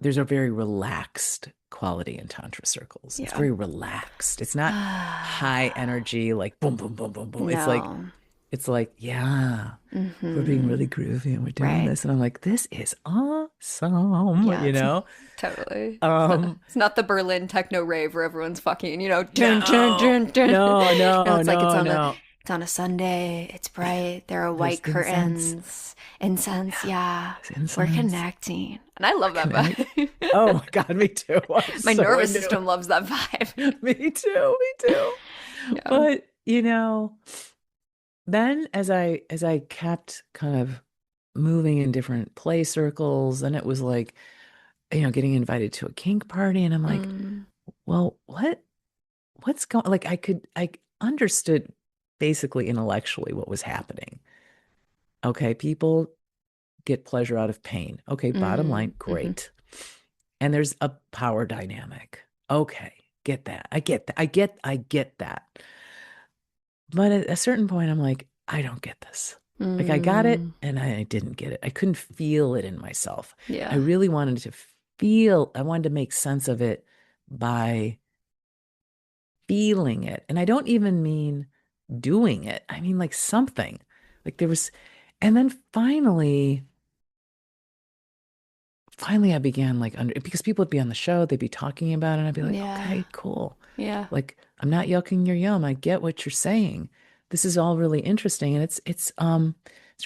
there's a very relaxed quality in tantra circles. It's Yeah. very relaxed. It's not high energy like boom boom boom boom boom. No. It's like, yeah, we're being Mm-hmm. really groovy and we're doing Right. this and I'm like, this is awesome, Yeah, it's totally. Um It's not the Berlin techno rave where everyone's fucking, dun dun no. dun dun. No, no, It's like it's no, on the no. It's on a Sunday. It's bright. There are There's white incense. curtains. Incense, yeah. There's We're incense. connecting. And I love that Connect. vibe. Oh my God, me too. I'm My so nervous into system loves that vibe. it. Me too. Me too. Yeah. But, then as I kept kind of moving in different play circles, and it was like, getting invited to a kink party, and I'm like, Mm, well, what's going, like, I understood basically intellectually what was happening. Okay, people get pleasure out of pain. Okay, bottom line, mhm. great. And there's a power dynamic. Okay, get that. I get that. I get that. But at a certain point, I'm like, I don't get this. Like, I got it Mm, and I didn't get it. I couldn't feel it in myself. I yeah. really wanted to I wanted to make sense of it by feeling it. And I don't even mean doing it, I mean like something. Like there was, and then finally I began like because people would be on the show, they'd be talking about it, and I'd be like, Yeah. okay, cool. Yeah. Like, I'm not yucking your yum. I get what you're saying. This is all really interesting. And it's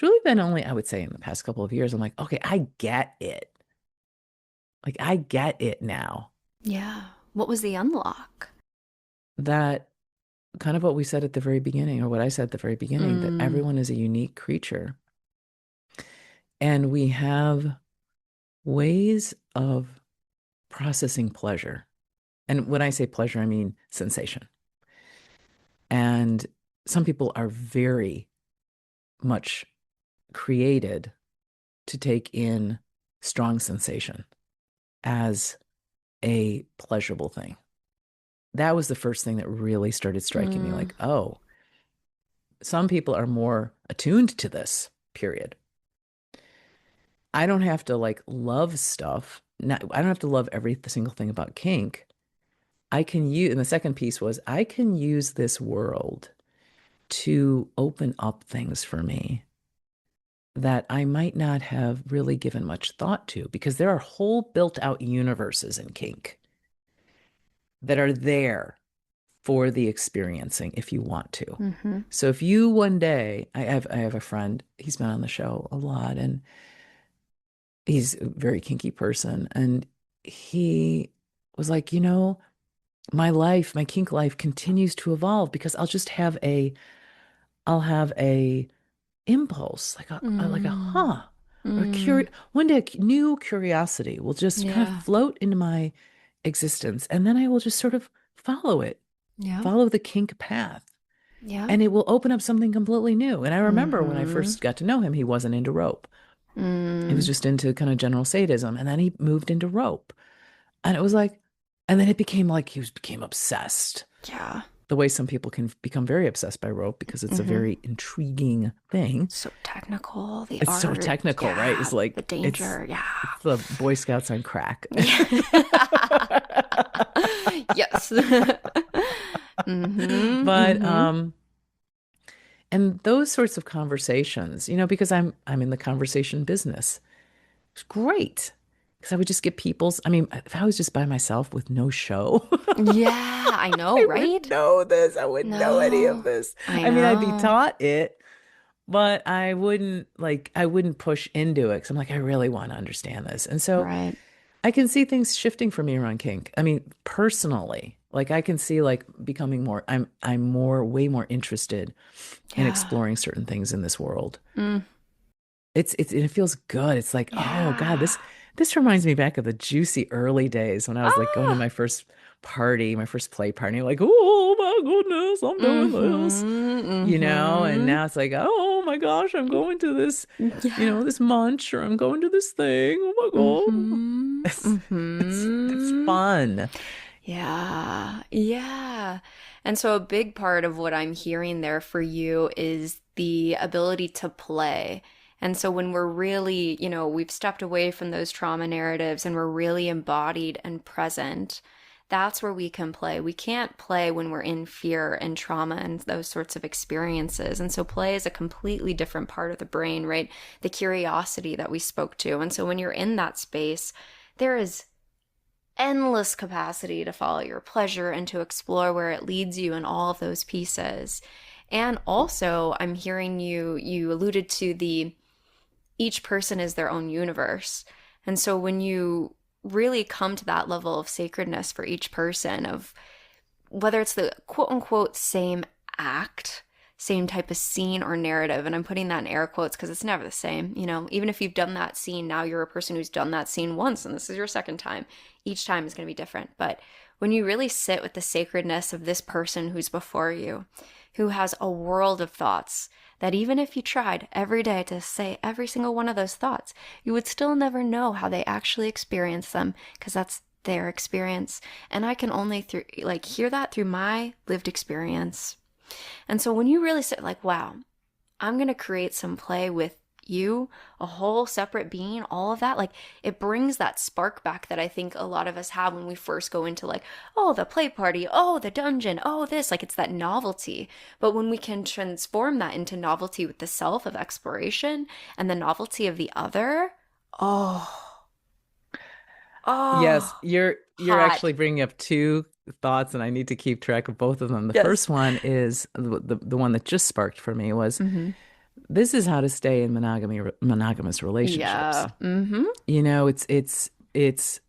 really been only, I would say, in the past couple of years, I'm like, okay, I get it. Like, I get it now. Yeah. What was the unlock? That kind of what we said at the very beginning, or what I said at the very beginning, that Mm, everyone is a unique creature. And we have ways of processing pleasure. And when I say pleasure, I mean sensation. And some people are very much created to take in strong sensation as a pleasurable thing. That was the first thing that really started striking me, mm, like, oh, some people are more attuned to this, period. I don't have to like love stuff. I don't have to love every single thing about kink. I can use, and the second piece was, I can use this world to open up things for me that I might not have really given much thought to, because there are whole built out universes in kink that are there for the experiencing if you want to. mm-hmm. So if you one day, I have a friend, he's been on the show a lot, and he's a very kinky person, and he was like, my kink life continues to evolve because I'll have a impulse, like a Mm, or mm, one day a new curiosity will just kind of yeah. float into my existence, and then I will just sort of follow it, Yeah. follow the kink path, Yeah. and it will open up something completely new. And I remember when I Mm-hmm. first got to know him, he wasn't into rope. He was Mm, just into kind of general sadism, and then he moved into rope. And it was like, and then it became like became obsessed. yeah. The way some people can become very obsessed by rope because it's a Mm-hmm. very intriguing thing. So technical, the It's so art, technical, right? yeah, It's the like danger, yeah. it's the Boy Scouts on crack. Yeah. Yes. Mm-hmm. But Mm-hmm. and those sorts of conversations, because I'm in the conversation business. It's great. Because I would just get people's, I mean, if I was just by myself with no show, Yeah, I know, I wouldn't right? know this. I wouldn't know any of No, this. I I mean, I'd be know. taught it, but I wouldn't push into it because I'm like, I really want to understand this. And so Right. I can see things shifting for me around kink. I mean, personally, like I can see like becoming more, way more interested in Yeah. exploring certain things in this world. Mm, It feels good. It's like, oh God, yeah. this reminds me back of the juicy early days when I was like going to Ah. my first party, my first play party, like, oh my goodness, I'm doing this, Mm-hmm. and Mm-hmm. now it's like, oh my gosh, I'm going to this, Yeah. this munch, or I'm going to this thing. Oh my God. Mm-hmm. It's Mm-hmm. fun. Yeah. Yeah. And so a big part of what I'm hearing there for you is the ability to play. And so when we're really, we've stepped away from those trauma narratives and we're really embodied and present, that's where we can play. We can't play when we're in fear and trauma and those sorts of experiences. And so play is a completely different part of the brain, right? The curiosity that we spoke to. And so when you're in that space, there is endless capacity to follow your pleasure and to explore where it leads you in all of those pieces. And also, I'm hearing you alluded to the each person is their own universe. And so when you really come to that level of sacredness for each person, of whether it's the quote unquote same act, same type of scene or narrative, and I'm putting that in air quotes because it's never the same, even if you've done that scene, now you're a person who's done that scene once and this is your second time. Each time is going to be different. But when you really sit with the sacredness of this person who's before you, who has a world of thoughts, that even if you tried every day to say every single one of those thoughts, you would still never know how they actually experience them because that's their experience. And I can only hear that through my lived experience. And so when you really sit like, wow, I'm going to create some play with you, a whole separate being, all of that, like it brings that spark back that I think a lot of us have when we first go into like, oh, the play party, oh, the dungeon, oh, this, like it's that novelty. But when we can transform that into novelty with the self of exploration and the novelty of the other, oh, Yes, oh, you're hot. actually bringing up two thoughts, and I need to keep track of both of them. The Yes. first one is the one that just sparked for me was Mm-hmm. this is how to stay in monogamous relationships. Yeah. Mm-hmm. It's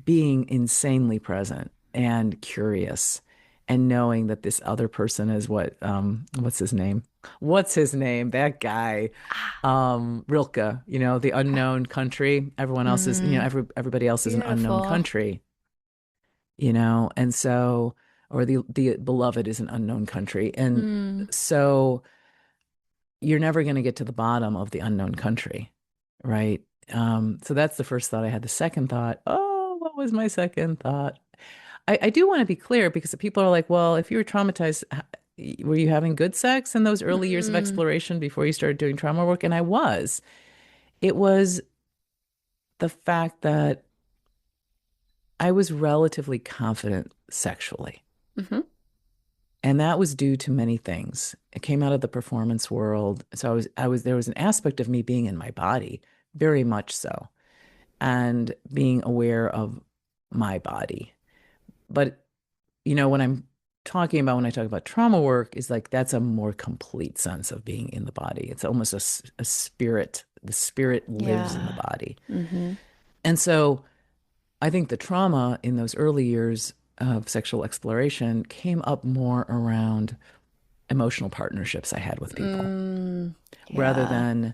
being insanely present and curious and knowing that this other person is what's his name? What's his name? That guy. Ah, Rilke, the okay. unknown country. Everyone else is, Mm, everybody else is an unknown beautiful. country, and so or the beloved is an unknown country. And Mm, so you're never going to get to the bottom of the unknown country, right? So that's the first thought I had. The second thought, oh, what was my second thought? I do want to be clear because people are like, well, if you were traumatized, were you having good sex in those early years of mm, exploration before you started doing trauma work? And I was. It was the fact that I was relatively confident sexually. mm-hmm. And that was due to many things. It came out of the performance world. So there was an aspect of me being in my body, very much so, and being aware of my body. But, when I talk about trauma work, is like that's a more complete sense of being in the body. It's almost a spirit. The spirit lives in the Yeah. body. Mm-hmm. And so I think the trauma in those early years of sexual exploration came up more around emotional partnerships I had with people Mm, rather yeah. than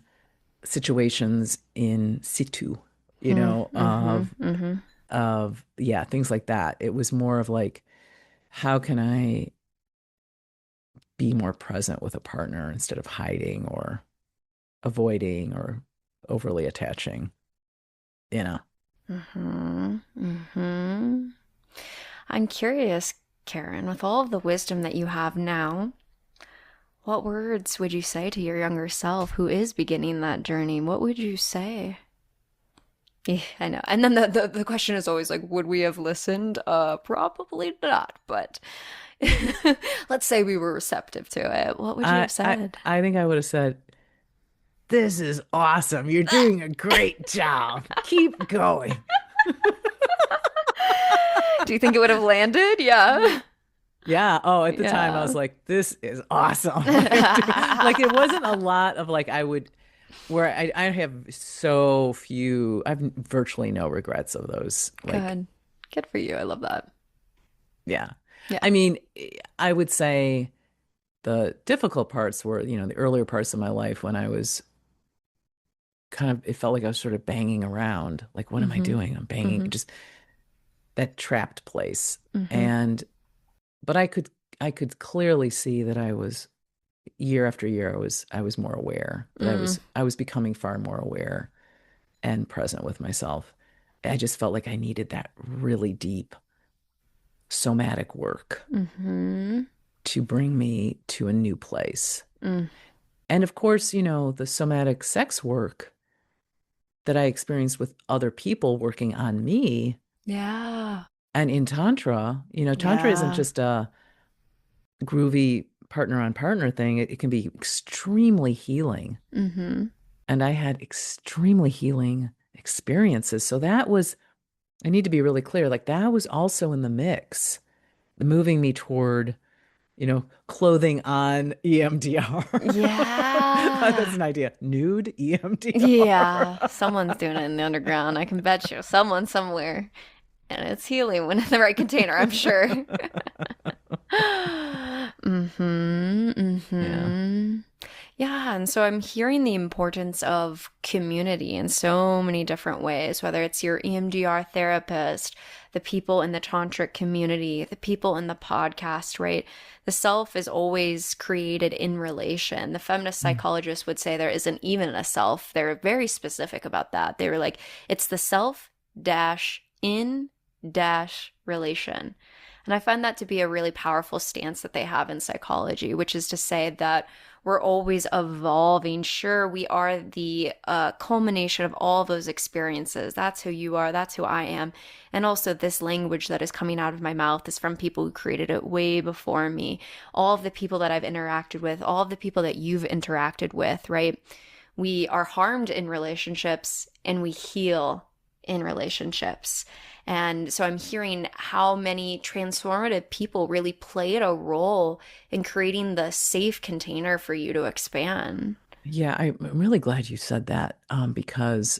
situations in situ, Mm, mm-hmm. of Mm-hmm. yeah, things like that. It was more of like, how can I be more present with a partner instead of hiding or avoiding or overly attaching, you know? Mm-hmm. Mm-hmm. I'm curious, Karen, with all of the wisdom that you have now, what words would you say to your younger self who is beginning that journey? What would you say? Yeah, I know. And then the question is always like, would we have listened? Probably not, but let's say we were receptive to it. What would you I have I said? I think I would have said, "This is awesome. You're doing a great job. Keep going." Do you think it would have landed? Yeah. Yeah. Oh, at the time I Yeah. was like, this is awesome. Like it wasn't a lot of like I would where I have so few, I have virtually no regrets of those. Like, Good. Good for you. I love that. yeah. Yeah. I mean, I would say the difficult parts were, the earlier parts of my life when I was kind of, it felt like I was sort of banging around. Like, what am I Mm-hmm. doing? I'm banging, Mm-hmm. just that trapped place. Mm-hmm. And, but I could clearly see that I was year after year, I was more aware that I Mm. was I was becoming far more aware and present with myself. I just felt like I needed that really deep somatic work Mm-hmm. to bring me to a new place. Mm. And of course, the somatic sex work that I experienced with other people working on me Yeah. and in Tantra, Tantra isn't Yeah. just a groovy partner on partner thing. It can be extremely healing. Mm-hmm. And I had extremely healing experiences. So that was, I need to be really clear, like that was also in the mix, moving me toward, clothing on EMDR. That's Yeah. an idea. Nude Yeah. EMDR. Someone's doing it in the underground. I can bet you. Someone somewhere. And it's healing when in the right container, I'm sure. Mm-hmm. Yeah. Mm-hmm. Yeah, and so I'm hearing the importance of community in so many different ways, whether it's your EMDR therapist, the people in the tantric community, the people in the podcast, right? The self is always created in relation. The feminist Mm. psychologists would say there isn't even a self. They're very specific about that. They were like, it's the self dash in dash relation. And I find that to be a really powerful stance that they have in psychology, which is to say that we're always evolving. Sure, we are the culmination of all those experiences. That's who you are. That's who I am. And also, this language that is coming out of my mouth is from people who created it way before me. All of the people that I've interacted with, all of the people that you've interacted with, right? We are harmed in relationships and we heal in relationships. And so I'm hearing how many transformative people really played a role in creating the safe container for you to expand. Yeah, I'm really glad you said that, because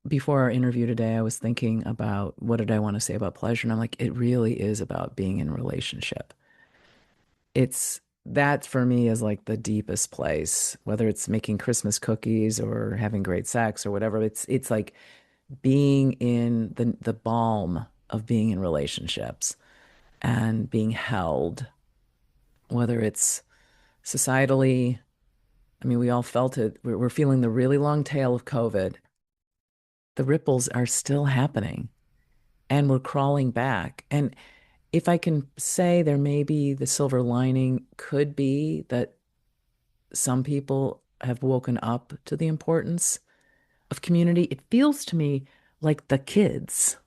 before our interview today, I was thinking about what did I want to say about pleasure, and I'm like, it really is about being in a relationship. It's that for me is like the deepest place, whether it's making Christmas cookies or having great sex or whatever. It's like being in the balm of being in relationships and being held, whether it's societally. I mean, we all felt it. We're feeling the really long tail of COVID. The ripples are still happening and we're crawling back. And if I can say there may be the silver lining could be that some people have woken up to the importance of community. It feels to me like the kids.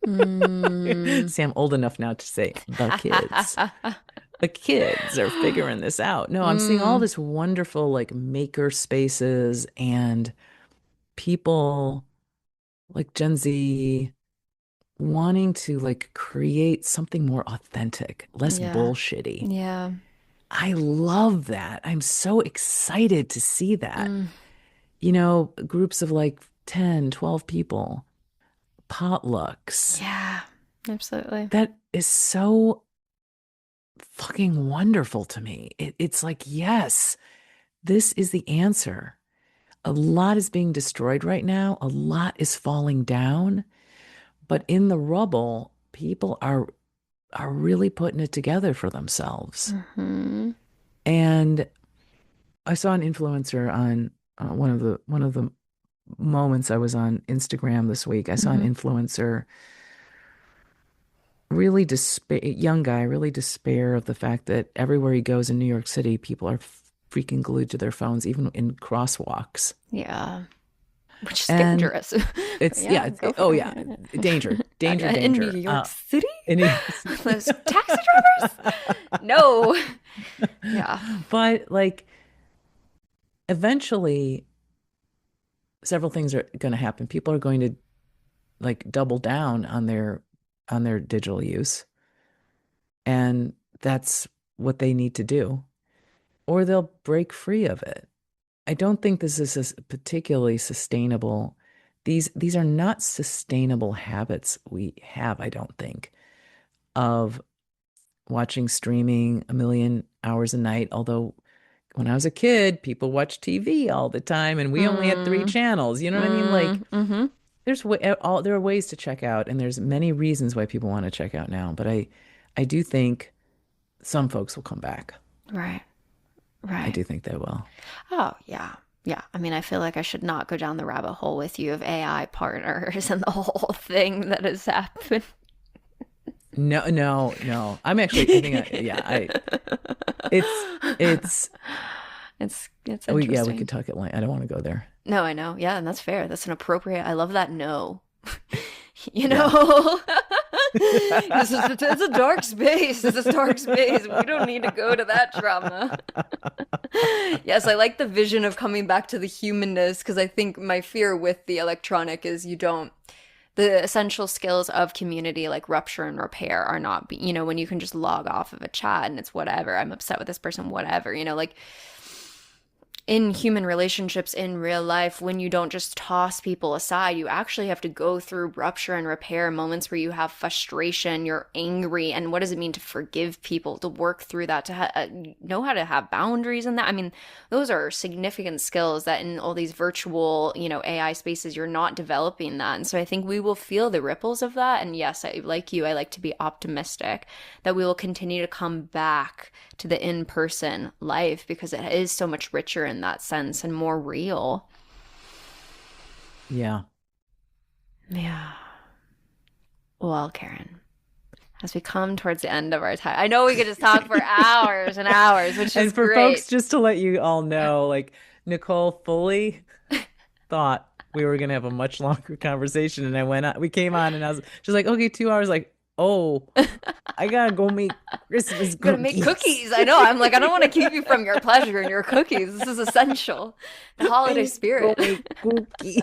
Mm. See, I'm old enough now to say the kids. The kids are figuring this out. No, I'm seeing all Mm. this wonderful like maker spaces and people like Gen Z wanting to like create something more authentic, less Yeah. bullshitty. Yeah. I love that. I'm so excited to see that. Mm. Groups of like 10, 12 people, potlucks. Yeah. Absolutely. That is so fucking wonderful to me. It's like, yes, this is the answer. A lot is being destroyed right now. A lot is falling down. But in the rubble, people are really putting it together for themselves. Mm-hmm. And I saw an influencer on one of the moments I was on Instagram this week. I saw an Mm-hmm. influencer really despair, young guy, really despair of the fact that everywhere he goes in New York City, people are freaking glued to their phones, even in crosswalks. Yeah. Which is And dangerous. But it's yeah, yeah, go for oh it. yeah, danger, danger, In New danger. York City? And Those taxi drivers? No. Yeah. but like eventually several things are going to happen. People are going to like double down on their digital use, and that's what they need to do, or they'll break free of it. I don't think this is particularly sustainable. These are not sustainable habits we have, I don't think, of watching streaming a million hours a night. Although when I was a kid, people watched TV all the time and we only had three Mm, channels. You know what I mean? Like mm-hmm. there are ways to check out and there's many reasons why people want to check out now, but I do think some folks will come back. Right. I Right. do think they will. Oh, yeah. Yeah. I mean, I feel like I should not go down the rabbit hole with you of AI partners and the whole thing that has happened. No, no, no. I'm actually, I think, it's, It's oh, yeah, we interesting. could talk at length. I don't want to go there. No, I know. Yeah, and that's fair. That's an appropriate. I love that. No, you Yeah. know, it's a dark space. It's a dark space. We don't need to go to that trauma. Yes, I like the vision of coming back to the humanness because I think my fear with the electronic is you don't. the essential skills of community, like rupture and repair, are not, when you can just log off of a chat and it's whatever, I'm upset with this person, whatever, like in human relationships in real life, when you don't just toss people aside, you actually have to go through rupture and repair, moments where you have frustration, you're angry, and what does it mean to forgive people, to work through that, to know how to have boundaries in that. I mean, those are significant skills that in all these virtual, AI spaces, you're not developing that. And so I think we will feel the ripples of that. And yes, like you, I like to be optimistic that we will continue to come back to the in-person life because it is so much richer in that sense and more real. Yeah. Yeah. Well, Karen, as we come towards the end of our time, I know we could just talk for hours and hours, which is And for great. folks, just to let you all know, like Nicole fully thought we were gonna have a much longer conversation, and we came on, and she's like, okay, 2 hours, like, oh, I gotta go make Christmas cookies. Gotta make cookies. I know. I'm like, I don't want to keep you from your pleasure and your cookies. This is essential. The holiday spirit. Go make cookies.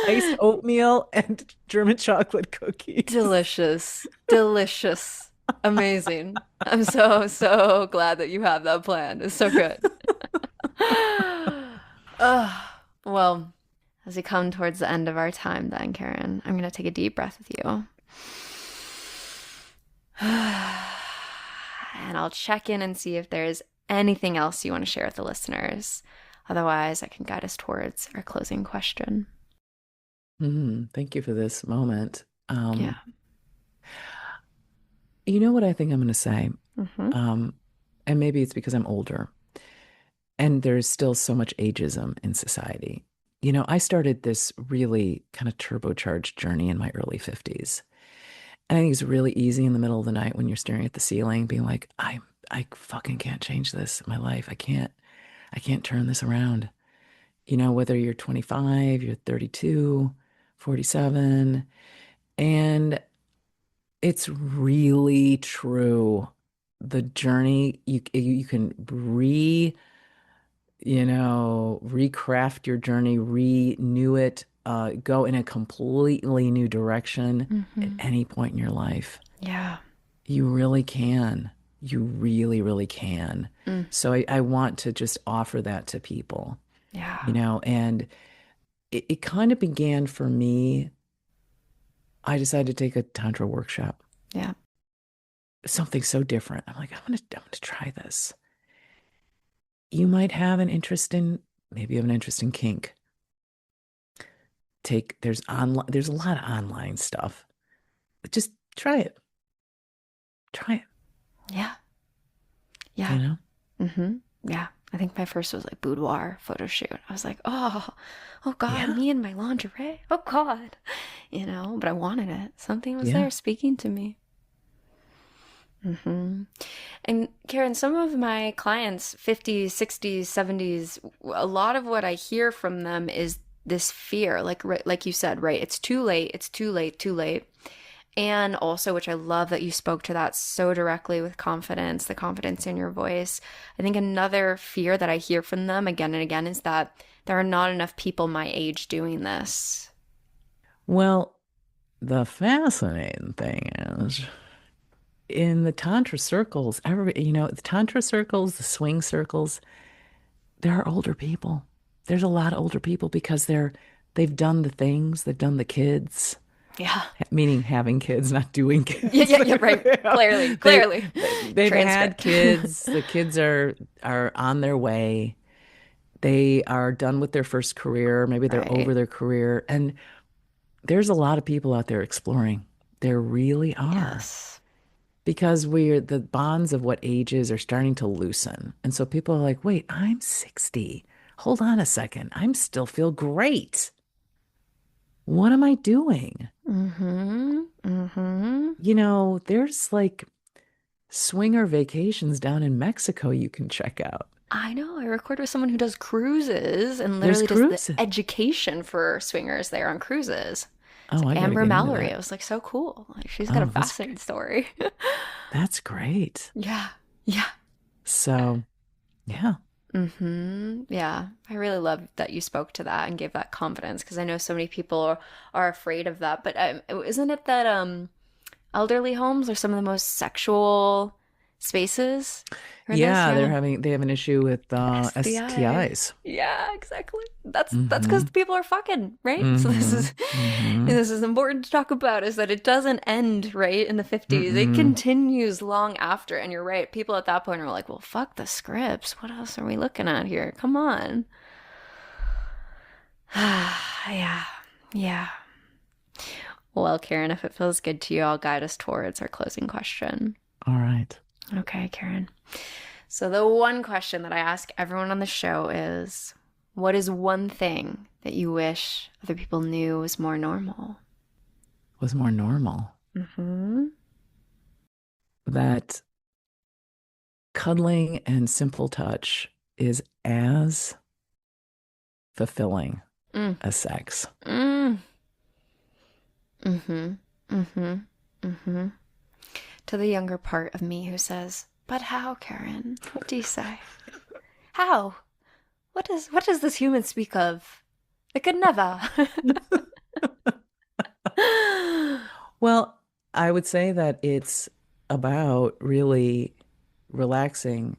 Iced oatmeal and German chocolate cookies. Delicious. Delicious. Amazing. I'm so, so glad that you have that plan. It's so good. Well, as we come towards the end of our time then, Karen, I'm going to take a deep breath with you. And I'll check in and see if there's anything else you want to share with the listeners. Otherwise, I can guide us towards our closing question. Thank you for this moment. Yeah. You know what I think I'm going to say? Mm-hmm. And maybe it's because I'm older. And there's still so much ageism in society. I started this really kind of turbocharged journey in my early 50s. And I think it's really easy in the middle of the night when you're staring at the ceiling, being like, I fucking can't change this in my life. I can't turn this around. Whether you're 25, you're 32, 47. And it's really true. The journey, you can recraft your journey, renew it, go in a completely new direction at any point in your life. Yeah. You really can. You really, really can. So I want to just offer that to people. Yeah. And it kind of began for me. I decided to take a Tantra workshop. Yeah. Something so different. I'm like, I'm gonna try this. You might have an interest in, maybe you have an interest in kink. There's a lot of online stuff. Just try it. Try it. Yeah. Yeah. Mm-hmm. Yeah. I think my first was like boudoir photo shoot. I was like, oh God, me and my lingerie. Oh God. But I wanted it. Something was there speaking to me. And Karen, some of my clients, 50s, 60s, 70s, a lot of what I hear from them is this fear, like you said, right? It's too late. It's too late, too late. And also, which I love that you spoke to that so directly with confidence, the confidence in your voice. I think another fear that I hear from them again and again is that there are not enough people my age doing this. Well, the fascinating thing is, in the Tantra circles, the Tantra circles, the swing circles, there are older people. There's a lot of older people because they've done the things, they've done the kids. Yeah. Meaning having kids, not doing kids. Yeah, right. Clearly. They've had kids. The kids are on their way. They are done with their first career. Maybe they're over their career. And there's a lot of people out there exploring. There really are. Yes. Because the bonds of what ages are starting to loosen. And so people are like, wait, I'm 60. Hold on a second. I still feel great. What am I doing? There's like swinger vacations down in Mexico you can check out. I know. I record with someone who does cruises and literally does the education for swingers there on cruises. It's like Amber Mallory. It was like so cool. Like she's got a fascinating story. That's great. Yeah. Yeah. So, yeah. Yeah, I really love that you spoke to that and gave that confidence, because I know so many people are afraid of that. But isn't it that elderly homes are some of the most sexual spaces? Heard this? Yeah, Yeah. they have an issue with STI. STIs. Yeah, exactly. That's Mm-hmm. because people are fucking, right? So this Mm-hmm. is Mm-hmm. this is important to talk about, is that it doesn't end right in the 50s. It Mm-mm. continues long after. And you're right. People at that point are like, well, fuck the scripts. What else are we looking at here? Come on. Yeah. Yeah. Well, Karen, if it feels good to you, I'll guide us towards our closing question. All right. Okay, Karen. So the one question that I ask everyone on the show is, what is one thing that you wish other people knew was more normal? Was more normal. That cuddling and simple touch is as fulfilling Mm. as sex. Mm. Mm-hmm. Mm-hmm. Mm-hmm. To the younger part of me who says, but how, Karen? What do you say? How? What does this human speak of? It could never. Well, I would say that it's about really relaxing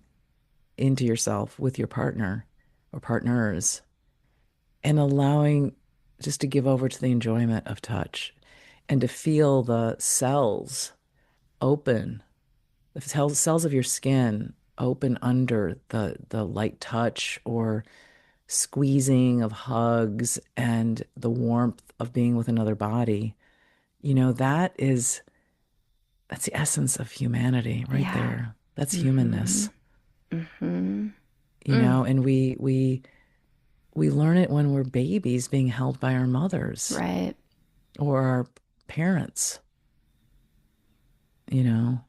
into yourself with your partner or partners and allowing just to give over to the enjoyment of touch and to feel the cells open, the cells of your skin open under the light touch or squeezing of hugs and the warmth of being with another body. You know, that's the essence of humanity right Yeah. there. That's humanness. Mm-hmm. You know, and we learn it when we're babies being held by our mothers Right. or our parents, you know,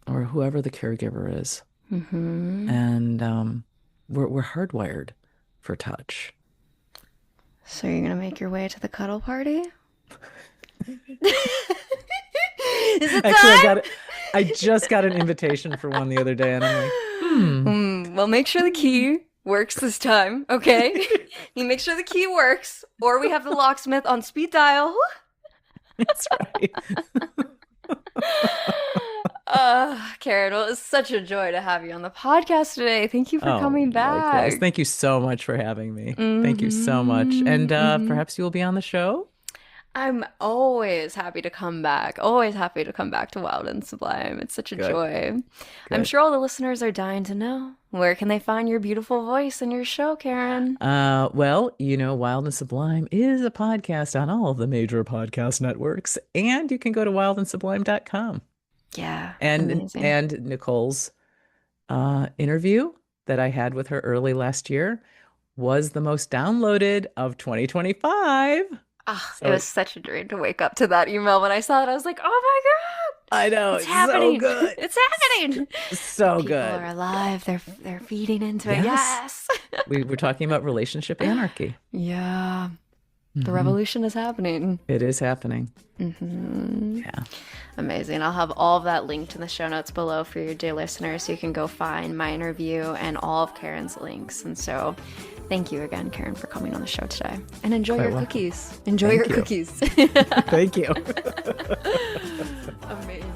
or whoever the caregiver is. Mm-hmm. And we're hardwired for touch. So you're gonna make your way to the cuddle party? Is it Actually, time? I just got an invitation for one the other day, and I'm like, Well, make sure the key works this time, okay? You make sure the key works, or we have the locksmith on speed dial. that's right. Karen, well, it's such a joy to have you on the podcast today. Thank you for Oh, coming back. likewise. Thank you so much for having me. Thank you so much. And perhaps you will be on the show? I'm always happy to come back. Always happy to come back to Wild and Sublime. It's such a Good. joy. I'm Good. sure all the listeners are dying to know. Where can they find your beautiful voice and your show, Karen? Well, you know, Wild and Sublime is a podcast on all of the major podcast networks, and you can go to wildandsublime.com. Yeah, And amazing. and Nicole's interview that I had with her early last year was the most downloaded of 2025. It was such a dream to wake up to that email. When I saw it, I was like, oh my God, I know, it's it's happening. so good. It's happening. So People good. are alive. They're feeding into it. Yes. Yes. We were talking about relationship anarchy. Yeah. The revolution is happening. It is happening. Yeah. Amazing. I'll have all of that linked in the show notes below for your dear listeners, so you can go find my interview and all of Karen's links. And so thank you again, Karen, for coming on the show today. And enjoy Quite your welcome. cookies. Enjoy Thank your you. cookies. Thank you. Amazing.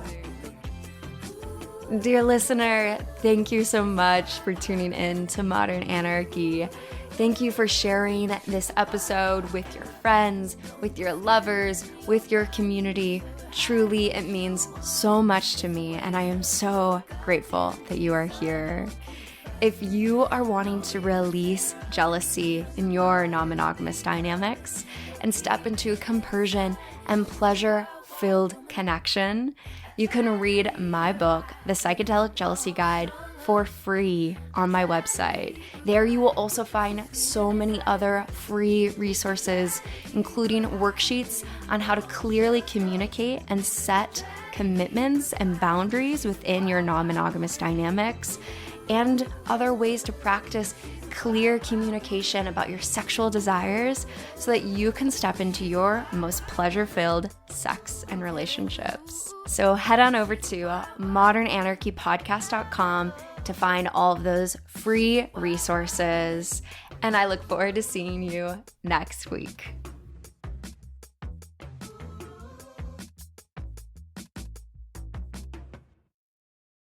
Dear listener, thank you so much for tuning in to Modern Anarchy. Thank you for sharing this episode with your friends, with your lovers, with your community. Truly, it means so much to me, and I am so grateful that you are here. If you are wanting to release jealousy in your non-monogamous dynamics and step into compersion and pleasure-filled connection, you can read my book, The Psychedelic Jealousy Guide, for free on my website. There you will also find so many other free resources, including worksheets on how to clearly communicate and set commitments and boundaries within your non-monogamous dynamics, and other ways to practice clear communication about your sexual desires so that you can step into your most pleasure-filled sex and relationships. So head on over to modernanarchypodcast.com, to find all of those free resources. And I look forward to seeing you next week.